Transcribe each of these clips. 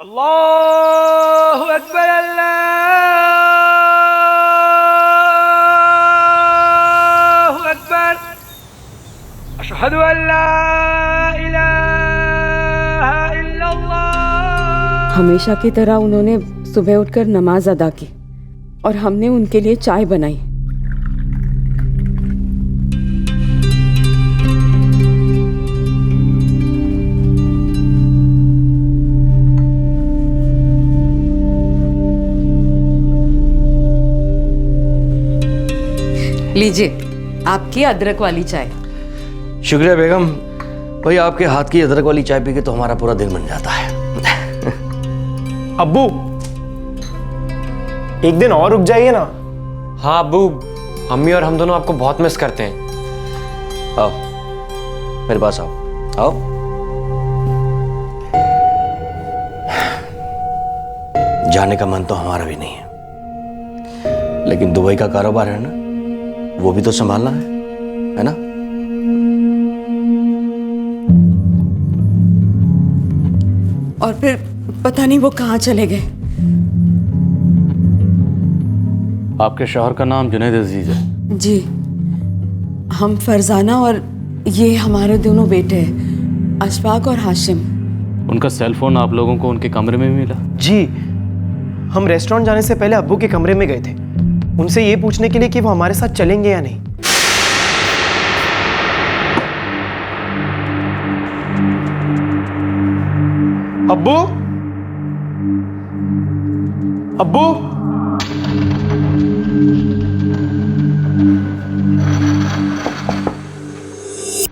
अल्लाहु अकबर अल्लाहु अकबर अशहदु अल्ला इलाहा इल्लल्लाह। हमेशा की तरह उन्होंने सुबह उठकर नमाज अदा की और हमने उनके लिए चाय बनाई। लीजिए आपकी अदरक वाली चाय। शुक्रिया बेगम। भाई आपके हाथ की अदरक वाली चाय पी के तो हमारा पूरा दिन बन जाता है। अब्बू एक दिन और रुक जाइए ना। हाँ अब्बू, अम्मी और हम दोनों आपको बहुत मिस करते हैं। आओ मेरे पास आओ। आओ जाने का मन तो हमारा भी नहीं है, लेकिन दुबई का कारोबार है ना, वो भी तो संभालना है ना। और फिर पता नहीं वो कहाँ चले गए। आपके शौहर का नाम जुनैद अजीज है? जी, हम फरजाना और ये हमारे दोनों बेटे हैं, अशफाक और हाशिम। उनका सेल फोन आप लोगों को उनके कमरे में मिला? जी, हम रेस्टोरेंट जाने से पहले अब्बू के कमरे में गए थे, उनसे ये पूछने के लिए कि वो हमारे साथ चलेंगे या नहीं। अब्बू, अब्बू,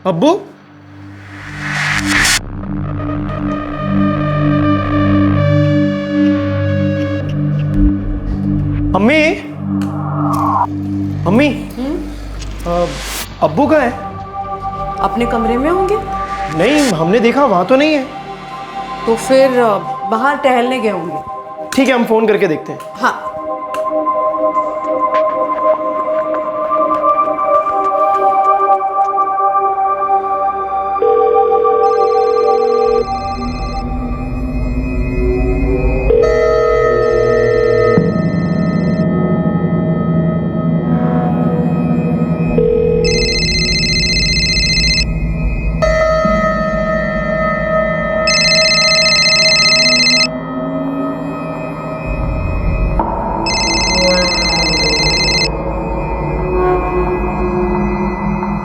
अब्बू, अम्मी, अम्मी, अब्बू कहाँ है? अपने कमरे में होंगे। नहीं, हमने देखा वहां तो नहीं है। तो फिर बाहर टहलने गए होंगे। ठीक है, हम फोन करके देखते हैं। हाँ।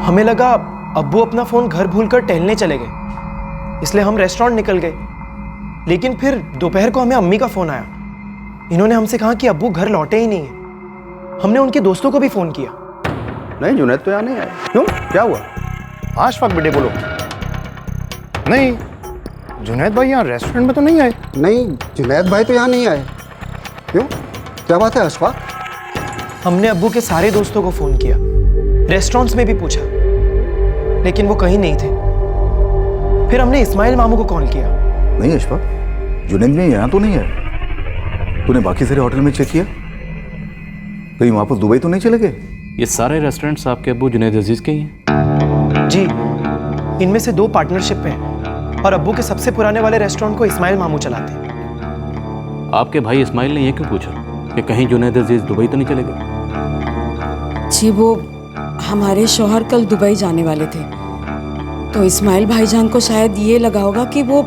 हमें लगा अब्बू अपना फोन घर भूलकर टहलने चले गए, इसलिए हम रेस्टोरेंट निकल गए। लेकिन फिर दोपहर को हमें अम्मी का फोन आया। इन्होंने हमसे कहा कि अब्बू घर लौटे ही नहीं है। हमने उनके दोस्तों को भी फोन किया। नहीं, जुनैद तो यहाँ नहीं आया। क्यों, क्या हुआ? आशफाक बेटे बोलो। नहीं, जुनैद भाई यहाँ रेस्टोरेंट में तो नहीं आए। नहीं, जुनैद भाई तो यहाँ नहीं आए। क्यों, क्या बात है अशफाक? हमने अब्बू के सारे दोस्तों को फोन किया, रेस्टोरेंट्स में भी पूछा, लेकिन वो कहीं नहीं थे। फिर हमने इस्माइल मामू को कॉल किया। नहीं अशफाक, जुनैद में यहाँ तो नहीं है। तूने बाकी सारे होटल में चेक किया? कहीं वापस दुबई तो नहीं चले गए? ये सारे रेस्टोरेंट्स आपके अब्बू जुनैद अजीज के ही हैं? जी, इनमें से 2 पार्टनरशिप हैं और अब्बू के सबसे पुराने वाले रेस्टोरेंट को इस्माइल मामू चलाते हैं। आपके भाई इस्माइल ने ये क्यों पूछा कि कहीं जुनैद अजीज दुबई तो नहीं चले गए? जी, वो हमारे शौहर कल दुबई जाने वाले थे, तो इस्माइल भाईजान को शायद ये लगा होगा कि वो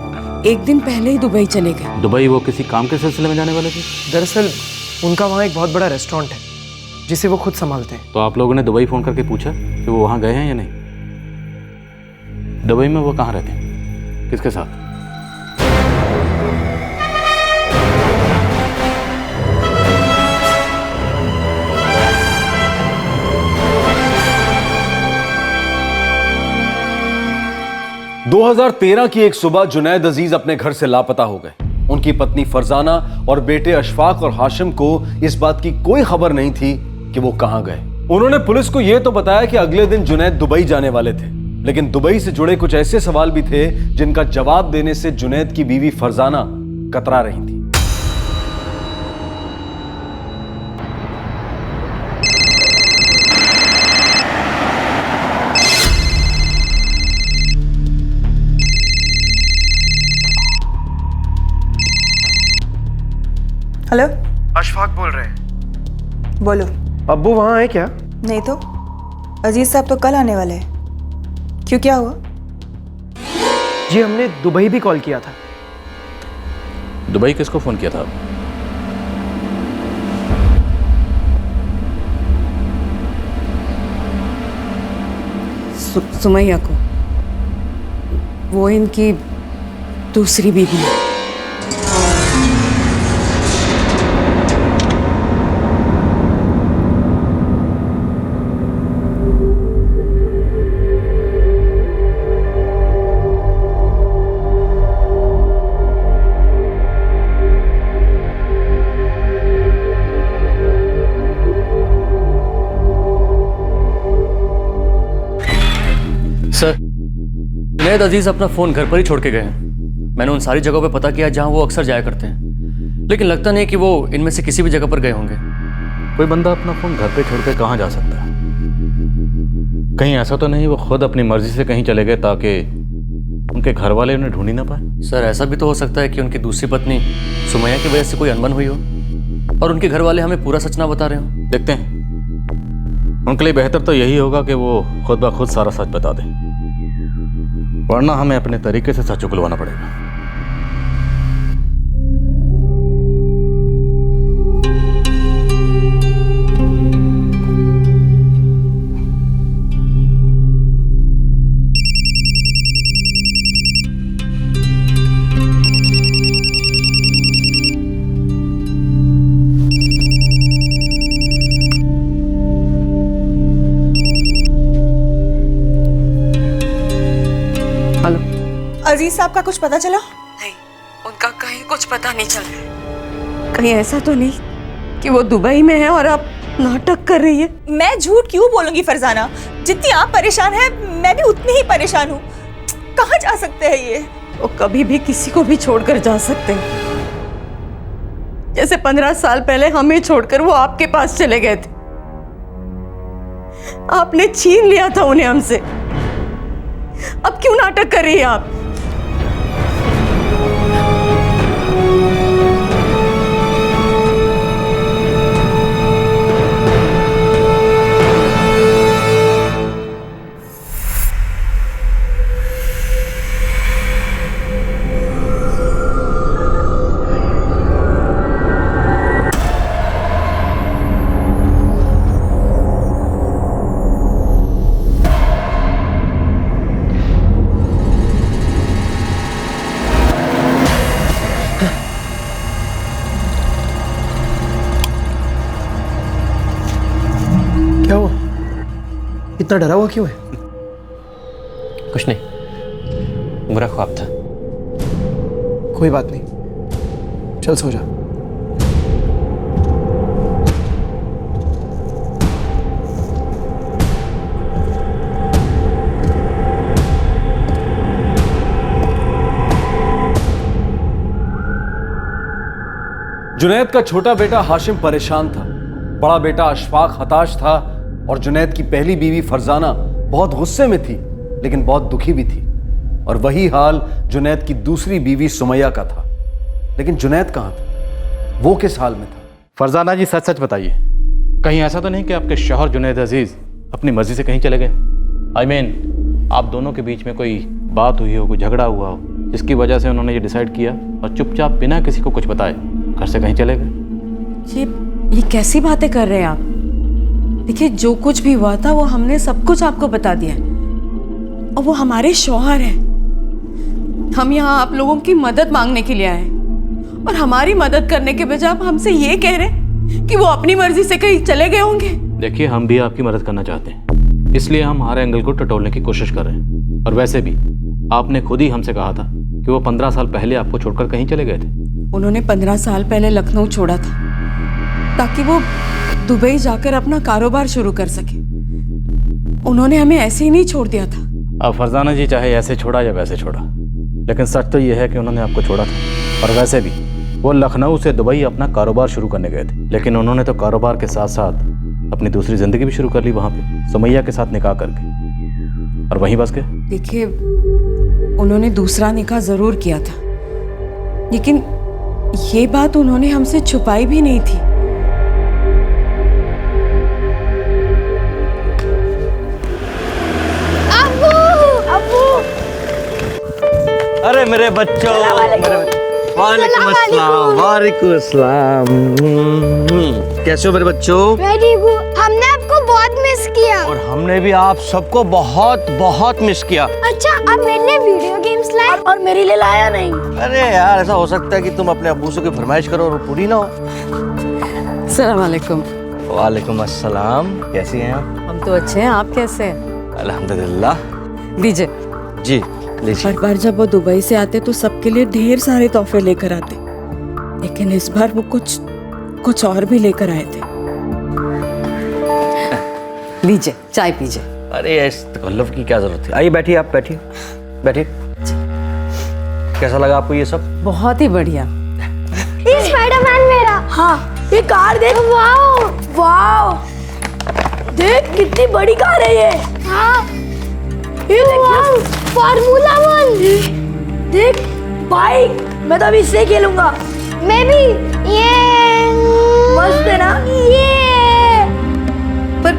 एक दिन पहले ही दुबई चले गए। दुबई वो किसी काम के सिलसिले में जाने वाले थे? दरअसल उनका वहाँ एक बहुत बड़ा रेस्टोरेंट है जिसे वो खुद संभालते हैं। तो आप लोगों ने दुबई फ़ोन करके पूछा कि वो वहाँ गए हैं या नहीं? दुबई में वो कहाँ रहते हैं, किसके साथ? 2013 की एक सुबह जुनैद अजीज अपने घर से लापता हो गए। उनकी पत्नी फरजाना और बेटे अशफाक और हाशिम को इस बात की कोई खबर नहीं थी कि वो कहां गए। उन्होंने पुलिस को यह तो बताया कि अगले दिन जुनैद दुबई जाने वाले थे, लेकिन दुबई से जुड़े कुछ ऐसे सवाल भी थे जिनका जवाब देने से जुनैद की बीवी फरजाना कतरा रही थी। हेलो, अशफाक बोल रहे हैं। बोलो। अब्बू वहाँ है क्या? नहीं तो अजीज साहब तो कल आने वाले हैं। क्यों, क्या हुआ? जी हमने दुबई भी कॉल किया था। दुबई किसको फ़ोन किया था आप? सुमैया को। वो इनकी दूसरी बीवी है। सर, जुनैद अजीज अपना फ़ोन घर पर ही छोड़ के गए हैं। मैंने उन सारी जगहों पे पता किया जहां वो अक्सर जाया करते हैं, लेकिन लगता नहीं कि वो इनमें से किसी भी जगह पर गए होंगे। कोई बंदा अपना फ़ोन घर पे छोड़ के कहाँ जा सकता है? कहीं ऐसा तो नहीं वो खुद अपनी मर्जी से कहीं चले गए ताकि उनके घर वाले उन्हें ढूंढ ही ना पाए? सर, ऐसा भी तो हो सकता है कि उनकी दूसरी पत्नी सुमैया की वजह से कोई अनबन हुई हो और उनके घर वाले हमें पूरा सच ना बता रहे हो। देखते हैं। उनके लिए बेहतर तो यही होगा कि वो खुद ब खुद सारा सच बता दें, वरना हमें अपने तरीके से सच उगलवाना पड़ेगा। अजीज साहब का कुछ पता चला? नहीं, उनका कहीं कुछ पता नहीं चल रहा। कहीं ऐसा तो नहीं कि वो दुबई में है और आप नाटक कर रही है? मैं झूठ क्यों बोलूंगी फरजाना? जितनी आप परेशान हैं मैं भी उतनी ही परेशान हूँ। कहाँ जा सकते हैं ये? वो कभी भी किसी को भी छोड़कर जा सकते हैं, जैसे 15 साल पहले हमें छोड़कर वो आपके पास चले गए थे। आपने छीन लिया था उन्हें हमसे। अब क्यों नाटक कर रही है आप? क्या हुआ? इतना डरा हुआ क्यों है? कुछ नहीं, बुरा ख्वाब था। कोई बात नहीं, चल सो जा। जुनैद का छोटा बेटा हाशिम परेशान था, बड़ा बेटा अशफाक हताश था और जुनैद की पहली बीवी फरजाना बहुत गुस्से में थी लेकिन बहुत दुखी भी थी। और वही हाल जुनैद की दूसरी बीवी सुमैया का था। लेकिन जुनैद कहाँ था? वो किस हाल में था? फरजाना जी, सच सच बताइए, कहीं ऐसा तो नहीं कि आपके शौहर जुनैद अजीज अपनी मर्जी से कहीं चले गए? I mean, आप दोनों के बीच में कोई बात हुई हो, कोई झगड़ा हुआ हो, जिसकी वजह से उन्होंने ये डिसाइड किया और चुपचाप बिना किसी को कुछ बताए घर से कहीं चले गए? ये कैसी बातें कर रहे हैं आप? देखिए, जो कुछ भी हुआ था वो हमने सब कुछ आपको बता दिया और वो हमारे शौहर हैं। हम यहाँ आप लोगों की मदद मांगने के लिए आए और हमारी मदद करने के बजाय आप हमसे ये कह रहे हैं कि वो अपनी मर्जी से कहीं चले गए होंगे। देखिए, हम भी आपकी मदद करना चाहते हैं, इसलिए हम हमारे एंगल को टटोलने की कोशिश कर रहे हैं। और वैसे भी आपने खुद ही हमसे कहा था कि वो 15 साल पहले आपको छोड़कर कहीं चले गए थे। उन्होंने 15 साल पहले लखनऊ छोड़ा था ताकि वो दुबई जाकर अपना कारोबार शुरू कर सके। उन्होंने हमें ऐसे ही नहीं छोड़ दिया था। अब फरजाना जी, चाहे ऐसे छोड़ा या वैसे छोड़ा, लेकिन सच तो ये है कि उन्होंने आपको छोड़ा था। और वैसे भी वो लखनऊ से दुबई अपना कारोबार शुरू करने गए थे, लेकिन उन्होंने तो कारोबार के साथ साथ अपनी दूसरी जिंदगी भी शुरू कर ली वहाँ पे, सुमैया के साथ निकाह करके, और वहीं बस गए। देखिए, उन्होंने दूसरा निकाह जरूर किया था, लेकिन ये बात उन्होंने हमसे छुपाई भी नहीं थी। अब्बू, अब्बू। अरे मेरे बच्चों, वालेकुम अस्सलाम, वालेकुम अस्सलाम। कैसे हो मेरे बच्चों? मैं ठीक हूँ। हमने आपको बहुत मिस किया। और हमने भी आप सबको बहुत बहुत मिस किया। अच्छा, अब मेरे लिए वीडियो गेम्स लाए और मेरे लिए लाया नहीं। अरे यार, ऐसा हो सकता है कि तुम अपने अब्बू से कोई फरमाइश करो और वो पूरी ना हो। अस्सलाम वालेकुम। वालेकुम अस्सलाम। कैसी हैं आप? हम तो अच्छे हैं, आप कैसे हैं? अल्हम्दुलिल्लाह। दीजिए। जी लीजिए। हर बार जब वो दुबई से आते तो सबके लिए ढेर सारे तोहफे लेकर आते, लेकिन इस बार वो कुछ और भी लेकर आए थे। लीजिए, चाय पीजिए। अरे इस तकल्लुफ की क्या जरूरत है? आइए बैठिए, आप बैठिए, बैठिए। कैसा लगा आपको ये सब? बहुत ही बढ़िया। ये स्पाइडरमैन मेरा। हाँ, ये कार देख। वाओ वाओ, देख कितनी बड़ी कार है ये। हाँ, ये देख, फार्मूला 1। देख बाइक, मैं तो अभी इससे खेलूंगा। मैं भी। ये मस्त है ना ये। पर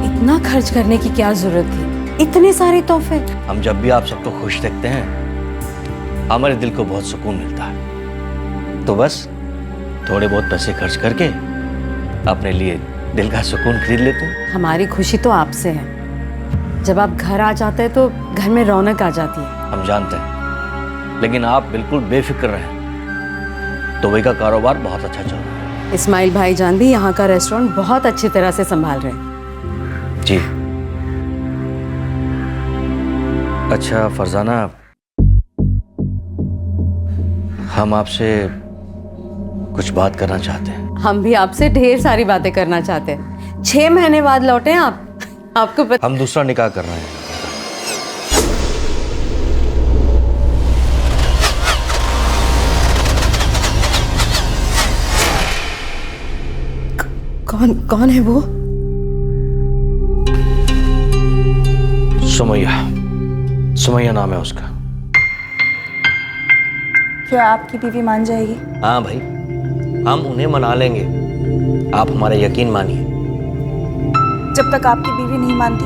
इतना खर्च करने की क्या जरूरत थी? इतने सारे तोहफे। हम जब भी आप सबको खुश देखते हैं, हमारे दिल को बहुत सुकून मिलता है। तो बस थोड़े बहुत पैसे खर्च करके अपने लिए दिल का सुकून खरीद लेते हैं। हमारी खुशी तो आपसे है। जब आप घर आ जाते हैं तो घर में रौनक आ जाती है। हम जानते हैं, लेकिन आप बिल्कुल बेफिक्र रहें। दुबई का कारोबार बहुत अच्छा चल रहा है। इस्माइल भाईजान भी यहाँ का रेस्टोरेंट बहुत अच्छी तरह से संभाल रहे हैं। जी। अच्छा फरजाना, हम आपसे कुछ बात करना चाहते हैं। हम भी आपसे ढेर सारी बातें करना चाहते हैं। 6 महीने बाद लौटे हैं आप। आपको पता? हम दूसरा निकाह कर रहे हैं। कौन है वो? सुमैया नाम है उसका। क्या आपकी बीवी मान जाएगी? हाँ भाई, हम उन्हें मना लेंगे, आप हमारा यकीन मानिए। जब तक आपकी बीवी नहीं मानती,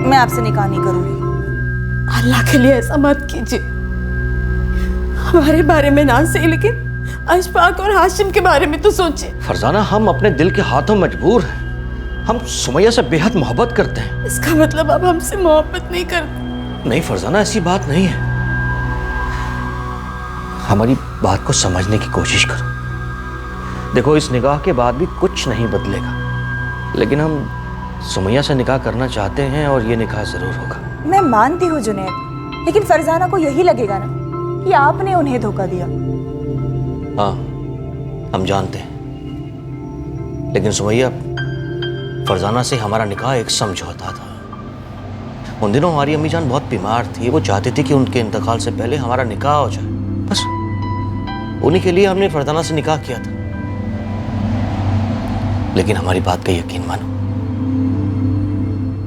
मैं आपसे निकाह नहीं करूंगी। अल्लाह के लिए ऐसा मत कीजिए। हमारे बारे में ना सही, लेकिन अशफाक और हाशिम के बारे में तो सोचिए। फरजाना, हम अपने दिल के हाथों मजबूर हैं। हम सुमैया से बेहद मोहब्बत करते हैं। इसका मतलब आप हमसे मोहब्बत नहीं करते? नहीं फरजाना, ऐसी बात नहीं है। हमारी बात को समझने की कोशिश करो। देखो, इस निकाह के बाद भी कुछ नहीं बदलेगा, लेकिन हम सुमैया से निकाह करना चाहते हैं और ये निकाह जरूर होगा। मैं मानती हूँ जुनैद, लेकिन फरजाना को यही लगेगा ना कि आपने उन्हें धोखा दिया। हाँ, हम जानते हैं, लेकिन सुमैया, फरजाना से हमारा निकाह एक समझौता था। उन दिनों हमारी अम्मी जान बहुत बीमार थी। वो चाहती थी कि उनके इंतकाल से पहले हमारा निकाह हो जाए। बस उन्हीं के लिए हमने फरजाना से निकाह किया था। लेकिन हमारी बात का यकीन मानो,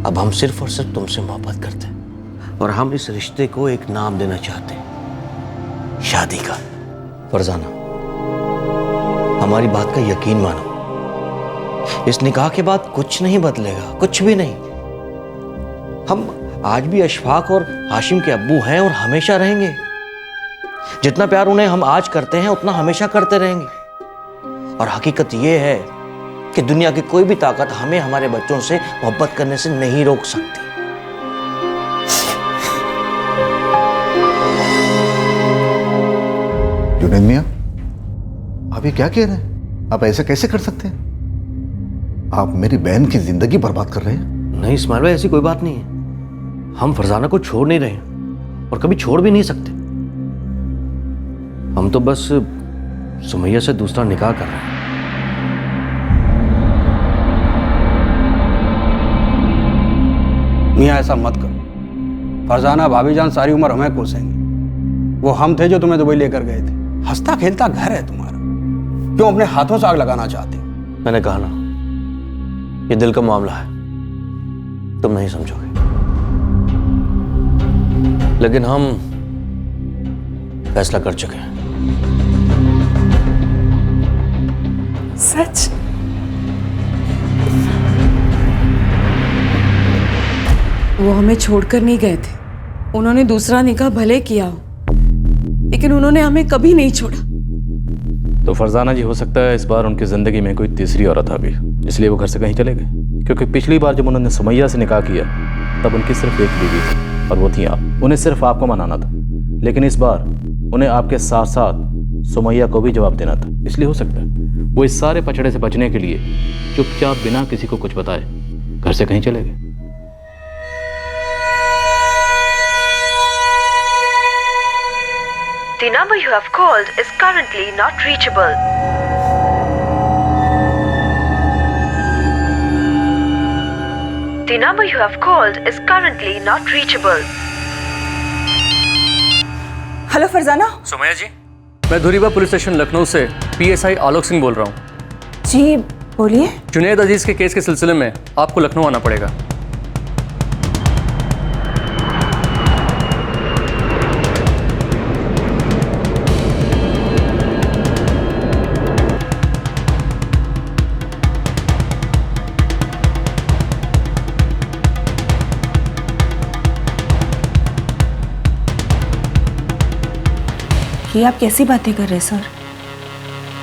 अब हम सिर्फ और सिर्फ तुमसे मोहब्बत करते हैं और हम इस रिश्ते को एक नाम देना चाहते हैं, शादी का। फरजाना, हमारी बात का यकीन मानो, इस निकाह के बाद कुछ नहीं बदलेगा, कुछ भी नहीं। हम आज भी अशफाक और हाशिम के अब्बू हैं और हमेशा रहेंगे। जितना प्यार उन्हें हम आज करते हैं, उतना हमेशा करते रहेंगे। और हकीकत यह है कि दुनिया की कोई भी ताकत हमें हमारे बच्चों से मोहब्बत करने से नहीं रोक सकती। जुनैद मियां, आप ये क्या कह रहे हैं? आप ऐसे कैसे कर सकते हैं? आप मेरी बहन की जिंदगी बर्बाद कर रहे हैं। नहीं इस्माइल भाई, ऐसी कोई बात नहीं है। हम फरजाना को छोड़ नहीं रहे और कभी छोड़ भी नहीं सकते। हम तो बस सुमैया से दूसरा निकाह कर रहे हैं। मियाँ ऐसा मत करो। फरजाना भाभीजान सारी उम्र हमें कोसेंगे। वो हम थे जो तुम्हें दुबई लेकर गए थे। हंसता खेलता घर है तुम्हारा, क्यों अपने हाथों से आग लगाना चाहते? मैंने कहा ना, ये दिल का मामला है, तुम नहीं समझोगे। लेकिन हम फैसला कर चुके हैं। सच? वो हमें छोड़कर नहीं गए थे। उन्होंने दूसरा निकाह भले किया हो, लेकिन उन्होंने हमें कभी नहीं छोड़ा। तो फरजाना जी, हो सकता है इस बार उनकी ज़िंदगी में कोई तीसरी औरत आ गई, इसलिए वो घर से कहीं चले गए। क्योंकि पिछली बार जब उन्होंने सुमैया से निकाह किया तब उनकी सिर्फ एक बीवी थी और वो थी आप। उन्हें सिर्फ आपको मनाना था, लेकिन इस बार उन्हें आपके साथ साथ सुमैया को भी जवाब देना था। इसलिए हो सकता है वो इस सारे पचड़े से बचने के लिए चुपचाप बिना किसी को कुछ बताए घर से कहीं चले गए। The number you have called is currently not reachable. The number you have called is currently not reachable. Hello Farzana. Sumaiya ji, मैं धुरीबा पुलिस स्टेशन लखनऊ से PSI आलोक सिंह बोल रहा हूँ। जी बोलिए। जुनैद अजीज के केस के सिलसिले में आपको लखनऊ आना पड़ेगा। ये आप कैसी बातें कर रहे हैं सर?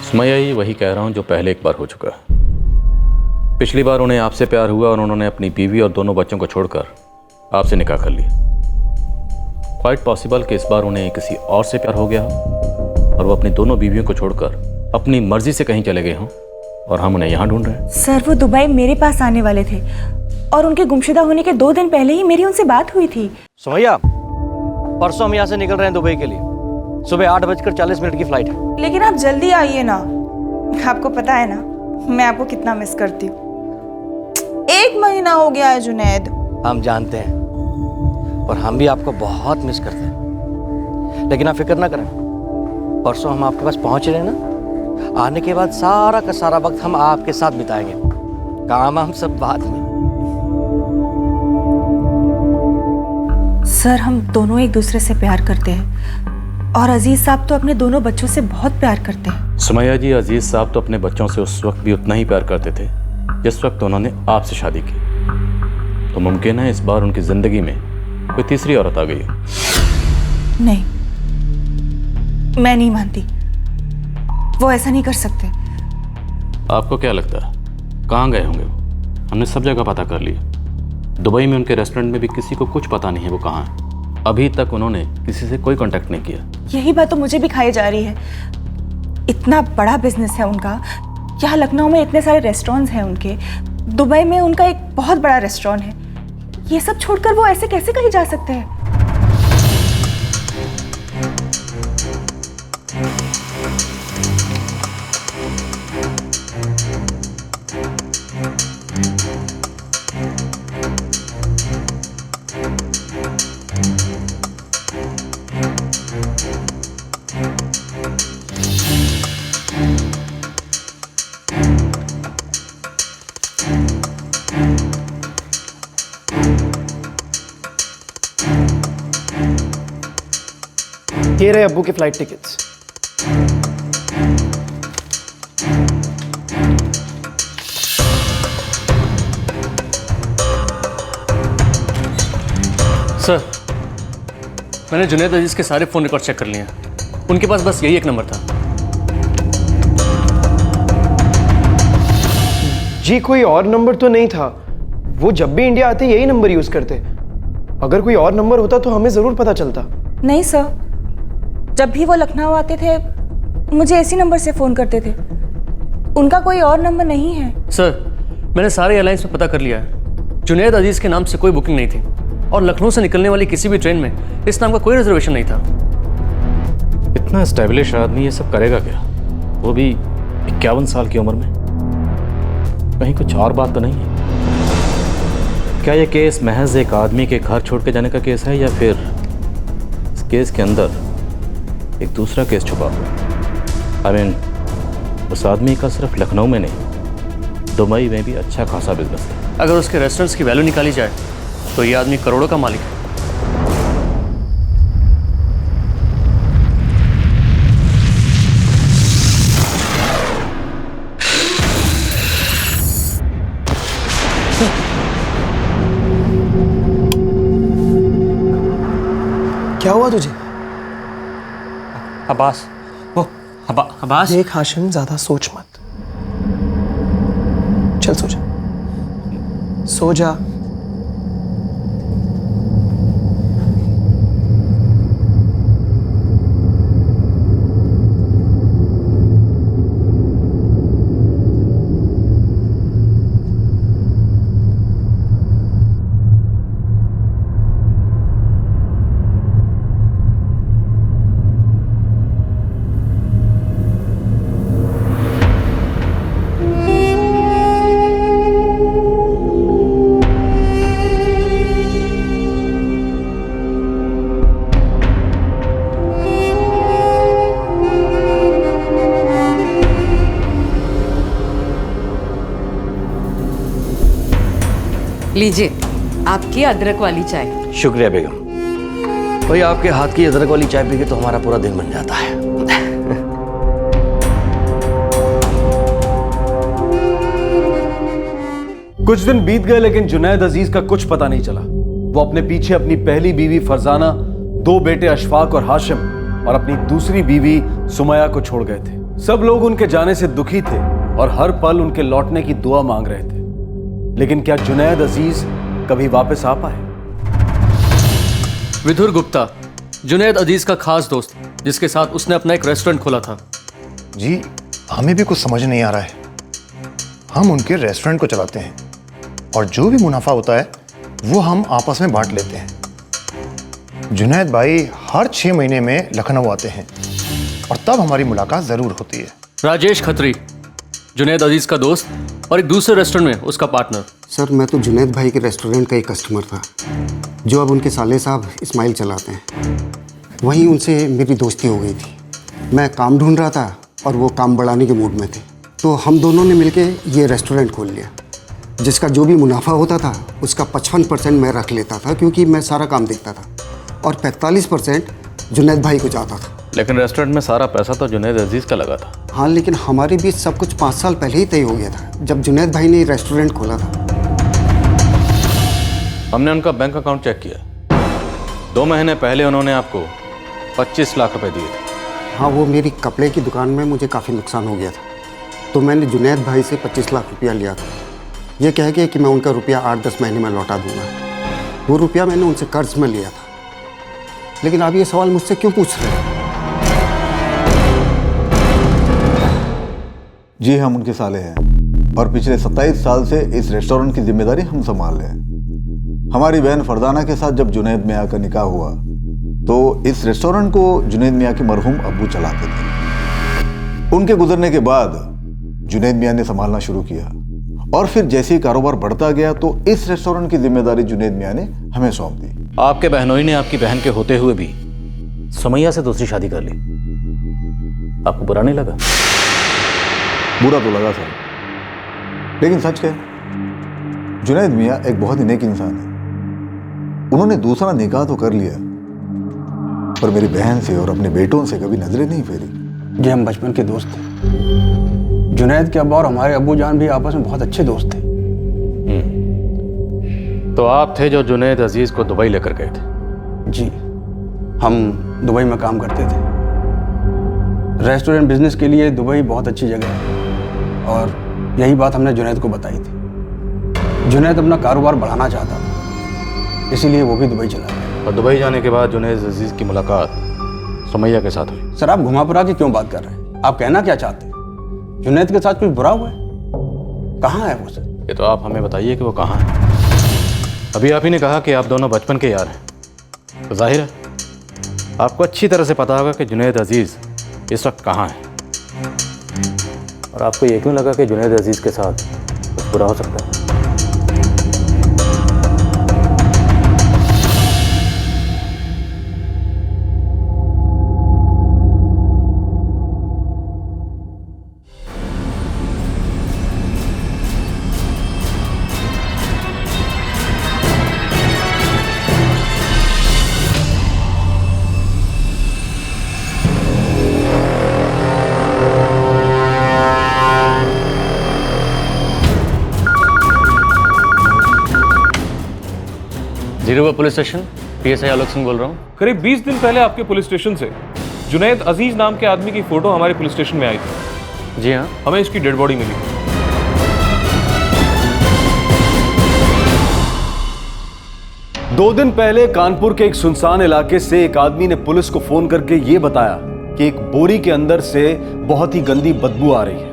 सुमैया, ये वही कह रहा हूँ जो पहले एक बार हो चुका है। पिछली बार उन्हें आपसे प्यार हुआ और उन्होंने अपनी बीवी और दोनों बच्चों को छोड़कर आपसे निकाह कर लिया। क्वाइट पॉसिबल कि इस बार उन्हें किसी और से प्यार हो गया हो और वो अपनी दोनों बीवियों को छोड़कर अपनी मर्जी से कहीं चले गए हों और हम उन्हें यहाँ ढूंढ रहे हैं। सर वो दुबई मेरे पास आने वाले थे और उनके गुमशुदा होने के 2 दिन पहले ही मेरी उनसे बात हुई थी। सुमैया, परसों हम यहाँ से निकल रहे हैं दुबई के लिए। सुबह 8:40 की फ्लाइट है। लेकिन आप जल्दी आइए ना, आपको पता है ना मैं आपको कितना मिस करती हूँ। 1 महीना हो गया है जुनैद। हम जानते हैं और हम भी आपको बहुत मिस करते हैं, लेकिन आप फिक्र ना करें। परसों हम आपके पास पहुंच रहे हैं ना, आने के बाद सारा का सारा वक्त हम आपके साथ बिताएंगे। काम हम सब बाद में। सर हम दोनों एक दूसरे से प्यार करते हैं और अजीज साहब तो अपने दोनों बच्चों से बहुत प्यार करते हैं। सुमैया जी, अजीज साहब तो अपने बच्चों से उस वक्त भी उतना ही प्यार करते थे जिस वक्त उन्होंने आपसे शादी की। तो मुमकिन है इस बार उनकी जिंदगी में कोई तीसरी औरत आ गई हो। नहीं, मैं नहीं मानती, वो ऐसा नहीं कर सकते। आपको क्या लगता है कहाँ गए होंगे वो? हमने सब जगह पता कर लिया। दुबई में उनके रेस्टोरेंट में भी किसी को कुछ पता नहीं है वो कहाँ है। अभी तक उन्होंने किसी से कोई कांटेक्ट नहीं किया। यही बात तो मुझे भी खाई जा रही है। इतना बड़ा बिजनेस है उनका, यहाँ लखनऊ में इतने सारे रेस्टोरेंट्स हैं उनके, दुबई में उनका एक बहुत बड़ा रेस्टोरेंट है। ये सब छोड़कर वो ऐसे कैसे कहीं जा सकते हैं? ये रहे अब्बू के फ्लाइट टिकट्स। सर, मैंने जुनैद अजीज के सारे फ़ोन रिकॉर्ड चेक कर लिए हैं। उनके पास बस यही एक नंबर था। जी कोई और नंबर तो नहीं था। वो जब भी इंडिया आते यही नंबर यूज करते। अगर कोई और नंबर होता तो हमें जरूर पता चलता। नहीं सर, जब भी वो लखनऊ आते थे मुझे इसी नंबर से फ़ोन करते थे। उनका कोई और नंबर नहीं है। सर, मैंने सारे एयरलाइंस में पता कर लिया है। जुनैद अजीज के नाम से कोई बुकिंग नहीं थी और लखनऊ से निकलने वाली किसी भी ट्रेन में इस नाम का कोई रिजर्वेशन नहीं था। इतना एस्टेब्लिश आदमी ये सब करेगा क्या, वो भी 51 साल की उम्र में? कहीं कुछ और बात तो नहीं है? क्या ये केस महज एक आदमी के घर छोड़ के जाने का केस है या फिर इस केस के अंदर एक दूसरा केस छुपा हुआ? I mean, उस आदमी का सिर्फ लखनऊ में नहीं दुबई में भी अच्छा खासा बिजनेस है। अगर उसके रेस्टोरेंट्स की वैल्यू निकाली जाए तो ये आदमी करोड़ों का मालिक है। क्या हुआ तुझे? अब्बास, ओ अब्बास। देख हाशिम, ज्यादा सोच मत। चल सो जा, सो जा। लीजिए आपकी अदरक वाली चाय। शुक्रिया बेगम। भाई आपके हाथ की अदरक वाली चाय पी के तो हमारा पूरा दिन बन जाता है। कुछ दिन बीत गए लेकिन जुनैद अजीज का कुछ पता नहीं चला। वो अपने पीछे अपनी पहली बीवी फरजाना, 2 बेटे अशफाक और हाशिम और अपनी दूसरी बीवी सुमैया को छोड़ गए थे। सब लोग उनके जाने से दुखी थे और हर पल उनके लौटने की दुआ मांग रहे थे। लेकिन क्या जुनैद अजीज कभी वापस आ पाए? विधुर गुप्ता, जुनैद अजीज का खास दोस्त, जिसके साथ उसने अपना एक रेस्टोरेंट खोला था। जी हमें भी कुछ समझ नहीं आ रहा है। हम उनके रेस्टोरेंट को चलाते हैं और जो भी मुनाफा होता है वो हम आपस में बांट लेते हैं। जुनैद भाई हर 6 महीने में लखनऊ आते हैं और तब हमारी मुलाकात जरूर होती है। राजेश खत्री, जुनैद अजीज का दोस्त और एक दूसरे रेस्टोरेंट में उसका पार्टनर। सर मैं तो जुनैद भाई के रेस्टोरेंट का एक कस्टमर था, जो अब उनके साले साहब इस्माइल चलाते हैं। वहीं उनसे मेरी दोस्ती हो गई थी। मैं काम ढूंढ रहा था और वो काम बढ़ाने के मूड में थे, तो हम दोनों ने मिलके ये रेस्टोरेंट खोल लिया, जिसका जो भी मुनाफा होता था उसका 55% मैं रख लेता था, क्योंकि मैं सारा काम देखता था, और 45% जुनैद भाई को जाता था। लेकिन रेस्टोरेंट में सारा पैसा तो जुनैद अजीज का लगा था। हाँ, लेकिन हमारे बीच सब कुछ 5 साल पहले ही तय हो गया था, जब जुनैद भाई ने रेस्टोरेंट खोला था। हमने उनका बैंक अकाउंट चेक किया। 2 महीने पहले उन्होंने आपको 25 लाख रुपए दिए थे। हाँ, वो मेरी कपड़े की दुकान में मुझे काफ़ी नुकसान हो गया था, तो मैंने जुनैद भाई से 25 लाख रुपया लिया था, ये कह के कि मैं उनका रुपया 8-10 महीने में लौटा दूंगा। वो रुपया मैंने उनसे कर्ज में लिया था। लेकिन आप ये सवाल मुझसे क्यों पूछ रहे हैं? जी हम उनके साले हैं और पिछले 27 साल से इस रेस्टोरेंट की जिम्मेदारी हम संभाल रहे हैं। हमारी बहन फरजाना के साथ जब जुनैद मियाँ का निकाह हुआ तो इस रेस्टोरेंट को जुनैद मियाँ के मरहूम अब्बू चलाते थे। उनके गुजरने के बाद जुनैद मियाँ ने संभालना शुरू किया और फिर जैसे ही कारोबार बढ़ता गया तो इस रेस्टोरेंट की जिम्मेदारी जुनैद मियाँ ने हमें सौंप दी। आपके बहनोई ने आपकी बहन के होते हुए भी सुमैया से दूसरी शादी कर ली। आपको बुरा नहीं लगा? बुरा तो लगा सर, लेकिन सच है जुनैद मियाँ एक बहुत ही नेक इंसान है। उन्होंने दूसरा निकाह तो कर लिया पर मेरी बहन से और अपने बेटों से कभी नजरें नहीं फेरी। जी हम बचपन के दोस्त थे। जुनैद के अब्बा और हमारे अब्बू जान भी आपस में बहुत अच्छे दोस्त थे। तो आप थे जो जुनैद अजीज को दुबई लेकर गए थे? जी, हम दुबई में काम करते थे। रेस्टोरेंट बिजनेस के लिए दुबई बहुत अच्छी जगह है और यही बात हमने जुनैद को बताई थी। जुनैद अपना कारोबार बढ़ाना चाहता था, इसीलिए वो भी दुबई चला गया। और दुबई जाने के बाद जुनैद अजीज की मुलाकात सुमैया के साथ हुई। सर आप घुमा फिरा के क्यों बात कर रहे हैं? आप कहना क्या चाहते हैं? जुनैद के साथ कुछ बुरा हुआ है? कहाँ है वो सर? ये तो आप हमें बताइए कि वो कहाँ है। अभी आप ही ने कहा कि आप दोनों बचपन के यार हैं, तो जाहिर है आपको अच्छी तरह से पता होगा कि जुनैद अजीज इस वक्त कहाँ है। और आपको ये क्यों लगा कि जुनैद अजीज के साथ कुछ बुरा हो सकता है? जीरोबा police station, PSI Alok Singh बोल रहा हूँ। करीब 20 दिन पहले आपके पुलिस स्टेशन से जुनैद अजीज नाम के आदमी की फोटो हमारे पुलिस स्टेशन में आई थी। जी हाँ। हमें इसकी डेड बॉडी मिली। दो दिन पहले कानपुर के एक सुनसान इलाके से एक आदमी ने पुलिस को फोन करके यह बताया कि एक बोरी के अंदर से बहुत ही गंदी बदबू आ रही है।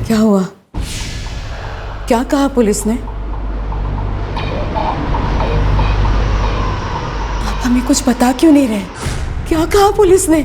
क्या हुआ? क्या कहा पुलिस ने? आप हमें कुछ बता क्यों नहीं रहे? क्या कहा पुलिस ने?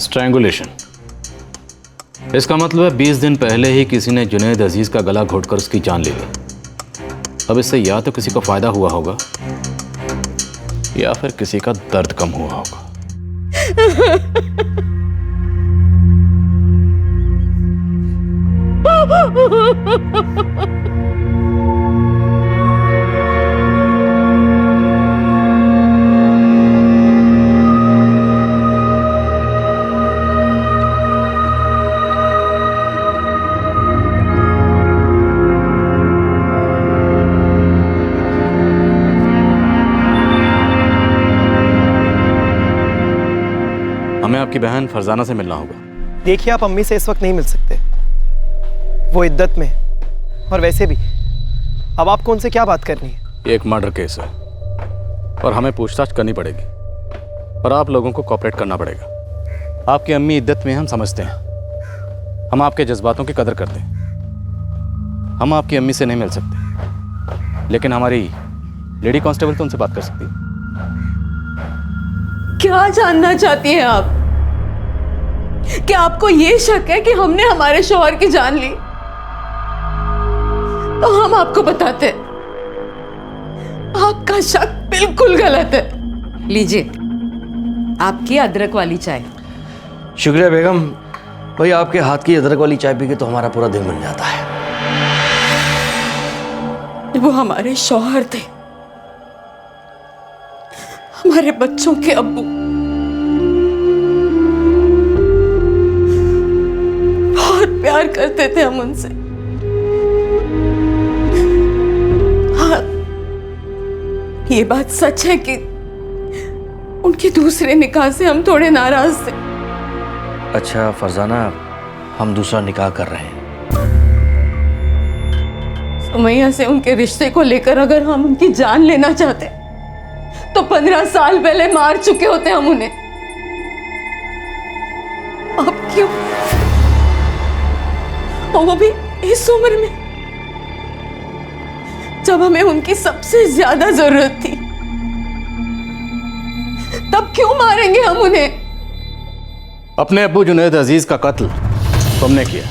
स्ट्रैंगुलेशन। इसका मतलब है 20 दिन पहले ही किसी ने जुनैद अजीज का गला घोटकर उसकी जान ले ली। अब इससे या तो किसी को फायदा हुआ होगा या फिर किसी का दर्द कम हुआ होगा। हमें आपकी बहन फरजाना से मिलना होगा। देखिए, आप अम्मी से इस वक्त नहीं मिल सकते, वो इद्दत में है। और वैसे भी अब आपको उनसे क्या बात करनी है? ये एक मर्डर केस है और हमें पूछताछ करनी पड़ेगी और आप लोगों को कोऑपरेट करना पड़ेगा। आपकी अम्मी इद्दत में, हम समझते हैं। हम आपके जज्बातों की कदर करते हैं। हम आपकी अम्मी से नहीं मिल सकते, लेकिन हमारी लेडी कांस्टेबल तो उनसे बात कर सकती है। क्या जानना चाहती हैं आप? क्या आपको ये शक है कि हमने हमारे शौहर की जान ली? तो हम आपको बताते हैं, आपका शक बिल्कुल गलत है। लीजिए आपकी अदरक वाली चाय। शुक्रिया बेगम। भाई, आपके हाथ की अदरक वाली चाय पी के तो हमारा पूरा दिन बन जाता है। वो हमारे शौहर थे, हमारे बच्चों के अब्बू। प्यार करते थे हम उनसे। हाँ, ये बात सच है कि उनके दूसरे निकाह से हम थोड़े नाराज थे। अच्छा फरजाना, हम दूसरा निकाह कर रहे हैं। सुमैया से उनके रिश्ते को लेकर अगर हम उनकी जान लेना चाहते तो 15 साल पहले मार चुके होते हम उन्हें। अब क्यों? और वो भी इस उम्र में, जब हमें उनकी सबसे ज्यादा जरूरत थी। तब क्यों मारेंगे हम उन्हें? अपने अब्बू जुनैद अजीज का कत्ल तुमने किया।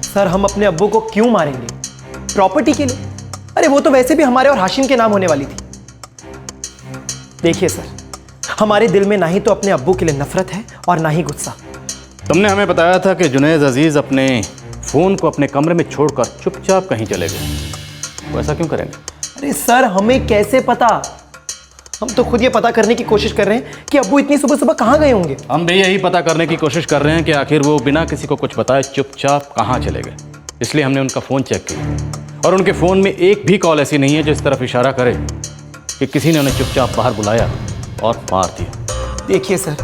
सर, हम अपने अब्बू को क्यों मारेंगे? प्रॉपर्टी के लिए? अरे वो तो वैसे भी हमारे और हाशिम के नाम होने वाली थी। देखिए सर, हमारे दिल में ना ही तो अपने अब्बू के लिए नफरत है और ना ही गुस्सा। तुमने हमें बताया था कि जुनैद अजीज अपने फोन को अपने कमरे में छोड़कर चुपचाप कहीं चले गए। वो ऐसा क्यों करेंगे? अरे सर, हमें कैसे पता? हम तो खुद ये पता करने की कोशिश कर रहे हैं कि अब्बू इतनी सुबह सुबह कहाँ गए होंगे। हम भी यही पता करने की कोशिश कर रहे हैं कि आखिर वो बिना किसी को कुछ बताए चुपचाप कहाँ चले गए। इसलिए हमने उनका फ़ोन चेक किया और उनके फ़ोन में एक भी कॉल ऐसी नहीं है जो इस तरफ इशारा करे कि किसी ने उन्हें चुपचाप बाहर बुलाया और मार दिया। देखिए सर,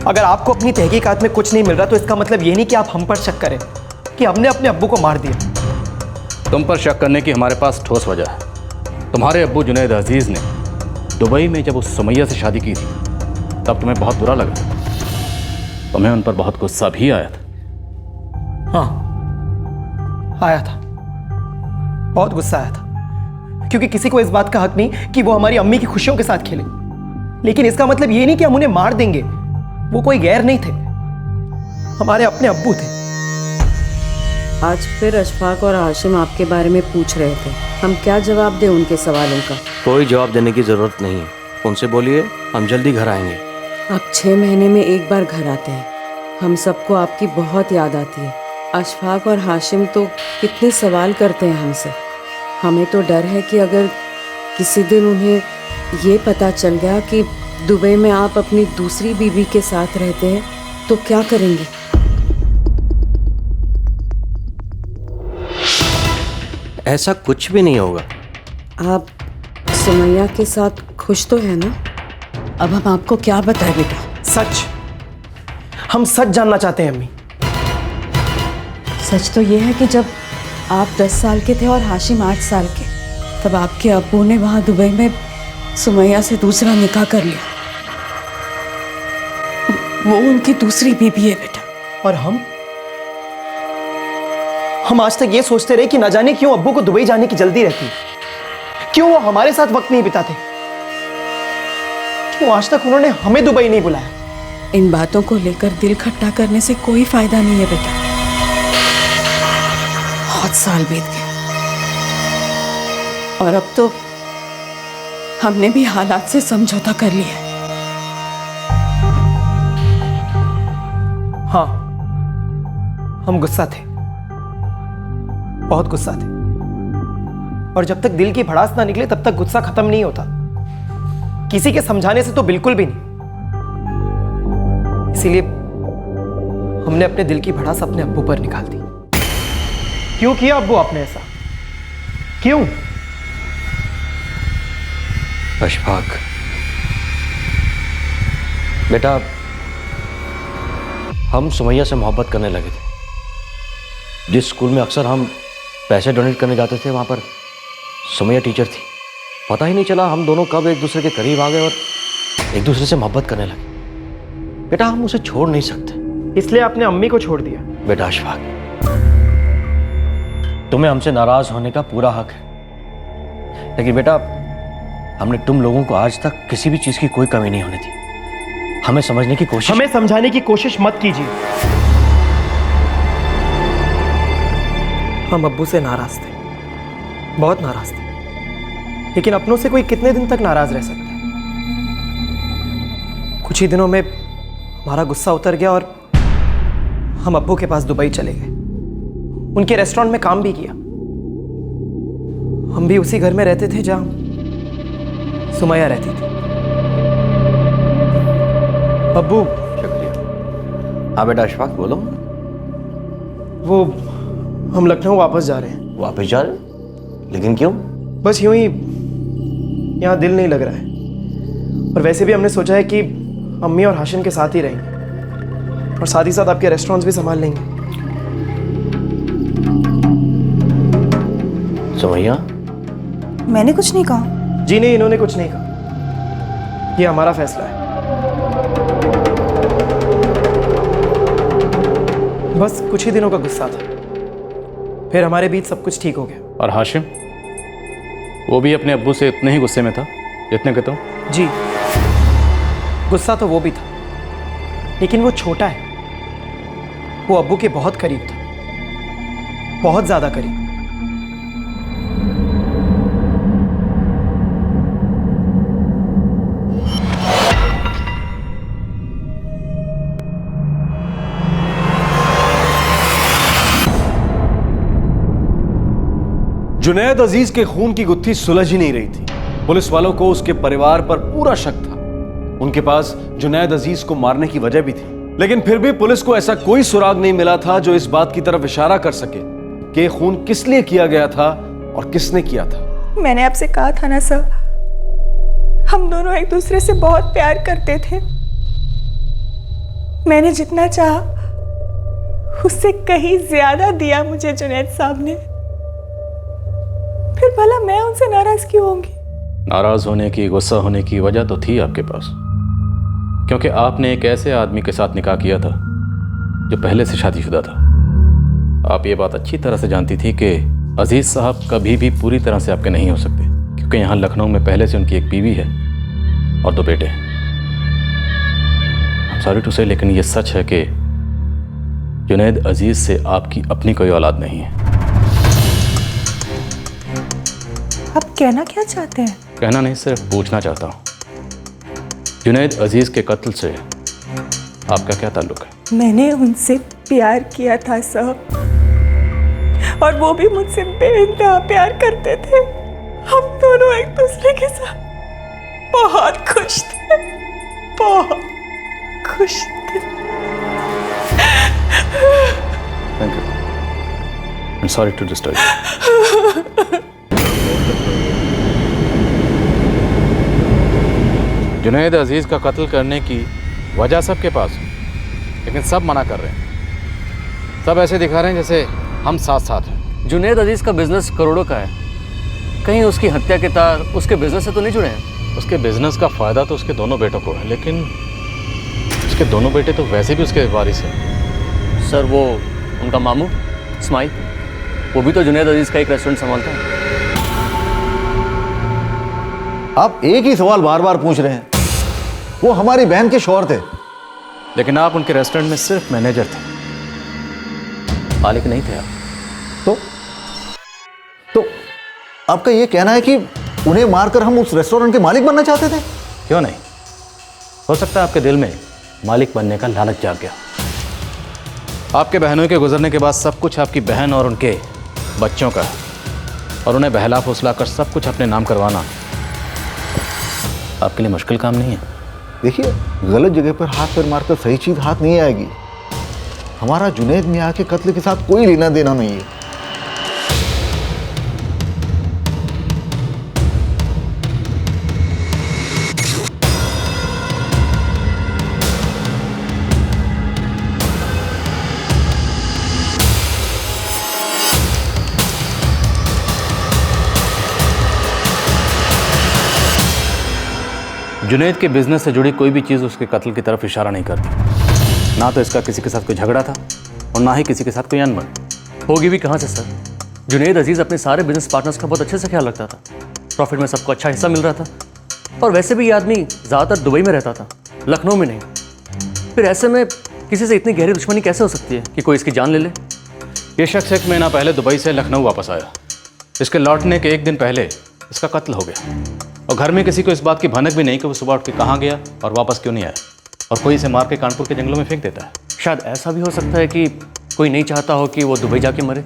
अगर आपको अपनी तहकीकात में कुछ नहीं मिल रहा तो इसका मतलब ये नहीं कि आप हम पर शक करें कि हमने अपने अब्बू को मार दिया। तुम पर शक करने की हमारे पास ठोस वजह है। तुम्हारे अब्बू जुनैद अजीज ने दुबई में जब उस सुमैया से शादी की थी तब तुम्हें बहुत बुरा लगा। तुम्हें उन पर बहुत गुस्सा भी आया था। हाँ, आया था, बहुत गुस्सा आया था, क्योंकि किसी को इस बात का हक नहीं कि वो हमारी अम्मी की खुशियों के साथ खेले। लेकिन इसका मतलब ये नहीं कि हम उन्हें मार देंगे। वो कोई गैर नहीं थे, हमारे अपने अब्बू थे। आज फिर अशफाक और हाशिम आपके बारे में पूछ रहे थे, हम क्या जवाब दें उनके सवालों का? कोई जवाब देने की जरूरत नहीं है, उनसे बोलिए हम जल्दी घर आएंगे। आप 6 महीने में एक बार घर आते हैं। हम सबको आपकी बहुत याद आती है। अशफाक और हाशिम तो कितने सवाल करते हैं हमसे। हमें तो डर है कि अगर किसी दिन उन्हें ये पता चल गया कि दुबई में आप अपनी दूसरी बीवी के साथ रहते हैं तो क्या करेंगे? ऐसा कुछ भी नहीं होगा। आप सुमैया के साथ खुश तो है ना? अब हम आपको क्या बताएं बेटा? सच, हम सच जानना चाहते हैं अम्मी। सच तो ये है कि जब आप 10 साल के थे और हाशिम 8 साल के, तब आपके अब्बू ने वहां दुबई में सुमैया से दूसरा निकाह कर लिया। वो उनकी दूसरी बीबी है बेटा। और हम आज तक ये सोचते रहे कि न जाने क्यों अब्बू को दुबई जाने की जल्दी रहती है, क्यों वो हमारे साथ वक्त नहीं बिताते, क्यों आज तक उन्होंने हमें दुबई नहीं बुलाया। इन बातों को लेकर दिल खट्टा करने से कोई फायदा नहीं है बेटा। बहुत साल बीत गए और अब तो हमने भी हालात से समझौता कर लिया है। हाँ, हम गुस्सा थे, बहुत गुस्सा थे, और जब तक दिल की भड़ास ना निकले तब तक गुस्सा खत्म नहीं होता। किसी के समझाने से तो बिल्कुल भी नहीं। इसीलिए हमने अपने दिल की भड़ास अपने अब्बू पर निकाल दी। क्यों किया अब्बू आपने ऐसा? क्यों? अशफाक बेटा, हम सुमैया से मोहब्बत करने लगे थे। जिस स्कूल में अक्सर हम पैसे डोनेट करने जाते थे वहाँ पर सुमैया टीचर थी। पता ही नहीं चला हम दोनों कब एक दूसरे के करीब आ गए और एक दूसरे से मोहब्बत करने लगे। बेटा, हम उसे छोड़ नहीं सकते। इसलिए आपने अम्मी को छोड़ दिया? बेटा अशफाक, तुम्हें हमसे नाराज होने का पूरा हक है, लेकिन बेटा हमने तुम लोगों को आज तक किसी भी चीज की कोई कमी नहीं होने दी। हमें समझने की कोशिश, हमें समझाने की कोशिश मत कीजिए। हम अब्बू से नाराज थे, बहुत नाराज थे, लेकिन अपनों से कोई कितने दिन तक नाराज रह सकता है? कुछ ही दिनों में हमारा गुस्सा उतर गया और हम अब्बू के पास दुबई चले गए। उनके रेस्टोरेंट में काम भी किया। हम भी उसी घर में रहते थे जहां सुमैया रहती थी। अब्बू, हाँ बेटा अशफाक बोलो। वो हम लखनऊ वापस जा रहे हैं। वापस जा रहे हैं? लेकिन क्यों? बस यूं ही, यहाँ दिल नहीं लग रहा है। और वैसे भी हमने सोचा है कि अम्मी और हाशिम के साथ ही रहेंगे और साथ ही साथ आपके रेस्टोरेंट्स भी संभाल लेंगे। सुमैया, मैंने कुछ नहीं कहा। जी नहीं, इन्होंने कुछ नहीं कहा। ये हमारा फैसला है। बस कुछ ही दिनों का गुस्सा था, फिर हमारे बीच सब कुछ ठीक हो गया। और हाशिम, वो भी अपने अब्बू से इतने ही गुस्से में था जितने के तुम? जी, गुस्सा तो वो भी था, लेकिन वो छोटा है। वो अब्बू के बहुत करीब था, बहुत ज्यादा करीब। जुनैद अजीज के खून की गुत्थी सुलझ ही नहीं रही थी। पुलिस वालों को उसके परिवार पर पूरा शक था। उनके पास जुनैद अजीज को मारने की वजह भी थी, लेकिन फिर भी पुलिस को ऐसा कोई सुराग नहीं मिला था जो इस बात की तरफ इशारा कर सके कि ये खून किस लिए किया गया था और किसने किया था। मैंने आपसे कहा था ना सर, हम दोनों एक दूसरे से बहुत प्यार करते थे। मैंने जितना चाहा उससे कहीं ज्यादा दिया मुझे जुनैद साहब ने। फिर भला मैं उनसे नाराज क्यों होंगी? नाराज होने की, गुस्सा होने की वजह तो थी आपके पास, क्योंकि आपने एक ऐसे आदमी के साथ निकाह किया था जो पहले से शादीशुदा था। आप ये बात अच्छी तरह से जानती थी कि अजीज साहब कभी भी पूरी तरह से आपके नहीं हो सकते, क्योंकि यहाँ लखनऊ में पहले से उनकी एक बीवी है और 2 बेटे हैं। सॉरी टू से, लेकिन ये सच है कि जुनैद अजीज से आपकी अपनी कोई औलाद नहीं है। आप कहना क्या चाहते हैं? कहना नहीं, सिर्फ पूछना चाहता हूँ, जुनैद अजीज के कत्ल से आपका क्या ताल्लुक है? मैंने उनसे प्यार किया था साहब, और वो भी मुझसे बेइंतहा प्यार करते थे। हम दोनों एक दूसरे के साथ बहुत खुश थे, बहुत खुश थे। Thank you. I am sorry to disturb you. Junaid Aziz का कत्ल करने की वजह सबके पास है, लेकिन सब मना कर रहे हैं। सब ऐसे दिखा रहे हैं जैसे हम साथ साथ हैं। जुनैद अजीज का बिजनेस करोड़ों का है, कहीं उसकी हत्या के तार उसके बिजनेस से तो नहीं जुड़े हैं? उसके बिजनेस का फायदा तो उसके दोनों बेटों को है, लेकिन उसके दोनों बेटे तो वैसे भी उसके वारिस हैं। सर, वो उनका मामू इस्माइल, वो भी तो जुनैद अजीज का एक रेस्टोरेंट संभालता है। आप एक ही सवाल बार बार पूछ रहे हैं। वो हमारी बहन के शौहर थे। लेकिन आप उनके रेस्टोरेंट में सिर्फ मैनेजर थे, मालिक नहीं थे आप। तो आपका ये कहना है कि उन्हें मारकर हम उस रेस्टोरेंट के मालिक बनना चाहते थे? क्यों नहीं, हो सकता है आपके दिल में मालिक बनने का लालच जाग गया। आपके बहनों के गुजरने के बाद सब कुछ आपकी बहन और उनके बच्चों का है, और उन्हें बहला फुसला कर सब कुछ अपने नाम करवाना आपके लिए मुश्किल काम नहीं है। देखिए, गलत जगह पर हाथ पैर मारकर सही चीज हाथ नहीं आएगी। हमारा जुनैद मियां के कत्ल के साथ कोई लेना देना नहीं है। जुनैद के बिजनेस से जुड़ी कोई भी चीज़ उसके कत्ल की तरफ इशारा नहीं करती। ना तो इसका किसी के साथ कोई झगड़ा था और ना ही किसी के साथ कोई अनबन। होगी भी कहाँ से सर? जुनैद अजीज अपने सारे बिजनेस पार्टनर्स का बहुत अच्छे से ख्याल रखता था। प्रॉफिट में सबको अच्छा हिस्सा मिल रहा था, और वैसे भी ये आदमी ज़्यादातर दुबई में रहता था, लखनऊ में नहीं। फिर ऐसे में किसी से इतनी गहरी दुश्मनी कैसे हो सकती है कि कोई इसकी जान ले ले? ये शख्स 1 महीना पहले दुबई से लखनऊ वापस आया। इसके लौटने के 1 दिन पहले इसका कत्ल हो गया, और घर में किसी को इस बात की भनक भी नहीं कि वो सुबह उठ के कहाँ गया और वापस क्यों नहीं आया, और कोई इसे मार के कानपुर के जंगलों में फेंक देता है। शायद ऐसा भी हो सकता है कि कोई नहीं चाहता हो कि वो दुबई जाके मरे।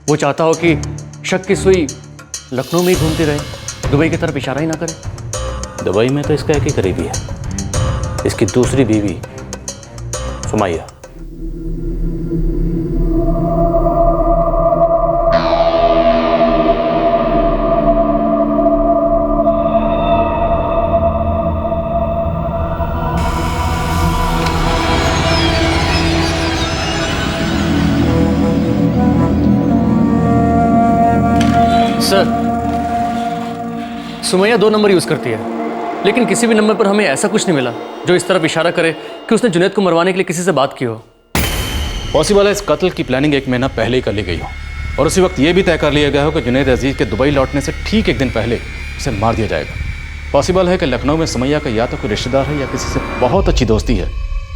वो चाहता हो कि शक की सुई लखनऊ में ही घूमती रहे, दुबई की तरफ इशारा ही ना करे। दुबई में तो इसका एक ही करीबी है, इसकी दूसरी बीवी सुमैया। सुमैया 2 नंबर यूज़ करती है, लेकिन किसी भी नंबर पर हमें ऐसा कुछ नहीं मिला जो इस तरफ इशारा करे कि उसने जुनैद को मरवाने के लिए किसी से बात की हो। पॉसिबल है इस कत्ल की प्लानिंग 1 महीना पहले ही कर ली गई हो और उसी वक्त ये भी तय कर लिया गया हो कि जुनैद अजीज़ के दुबई लौटने से ठीक 1 दिन पहले उसे मार दिया जाएगा। पॉसिबल है कि लखनऊ में सुमैया का या तो कोई रिश्तेदार है या किसी से बहुत अच्छी दोस्ती है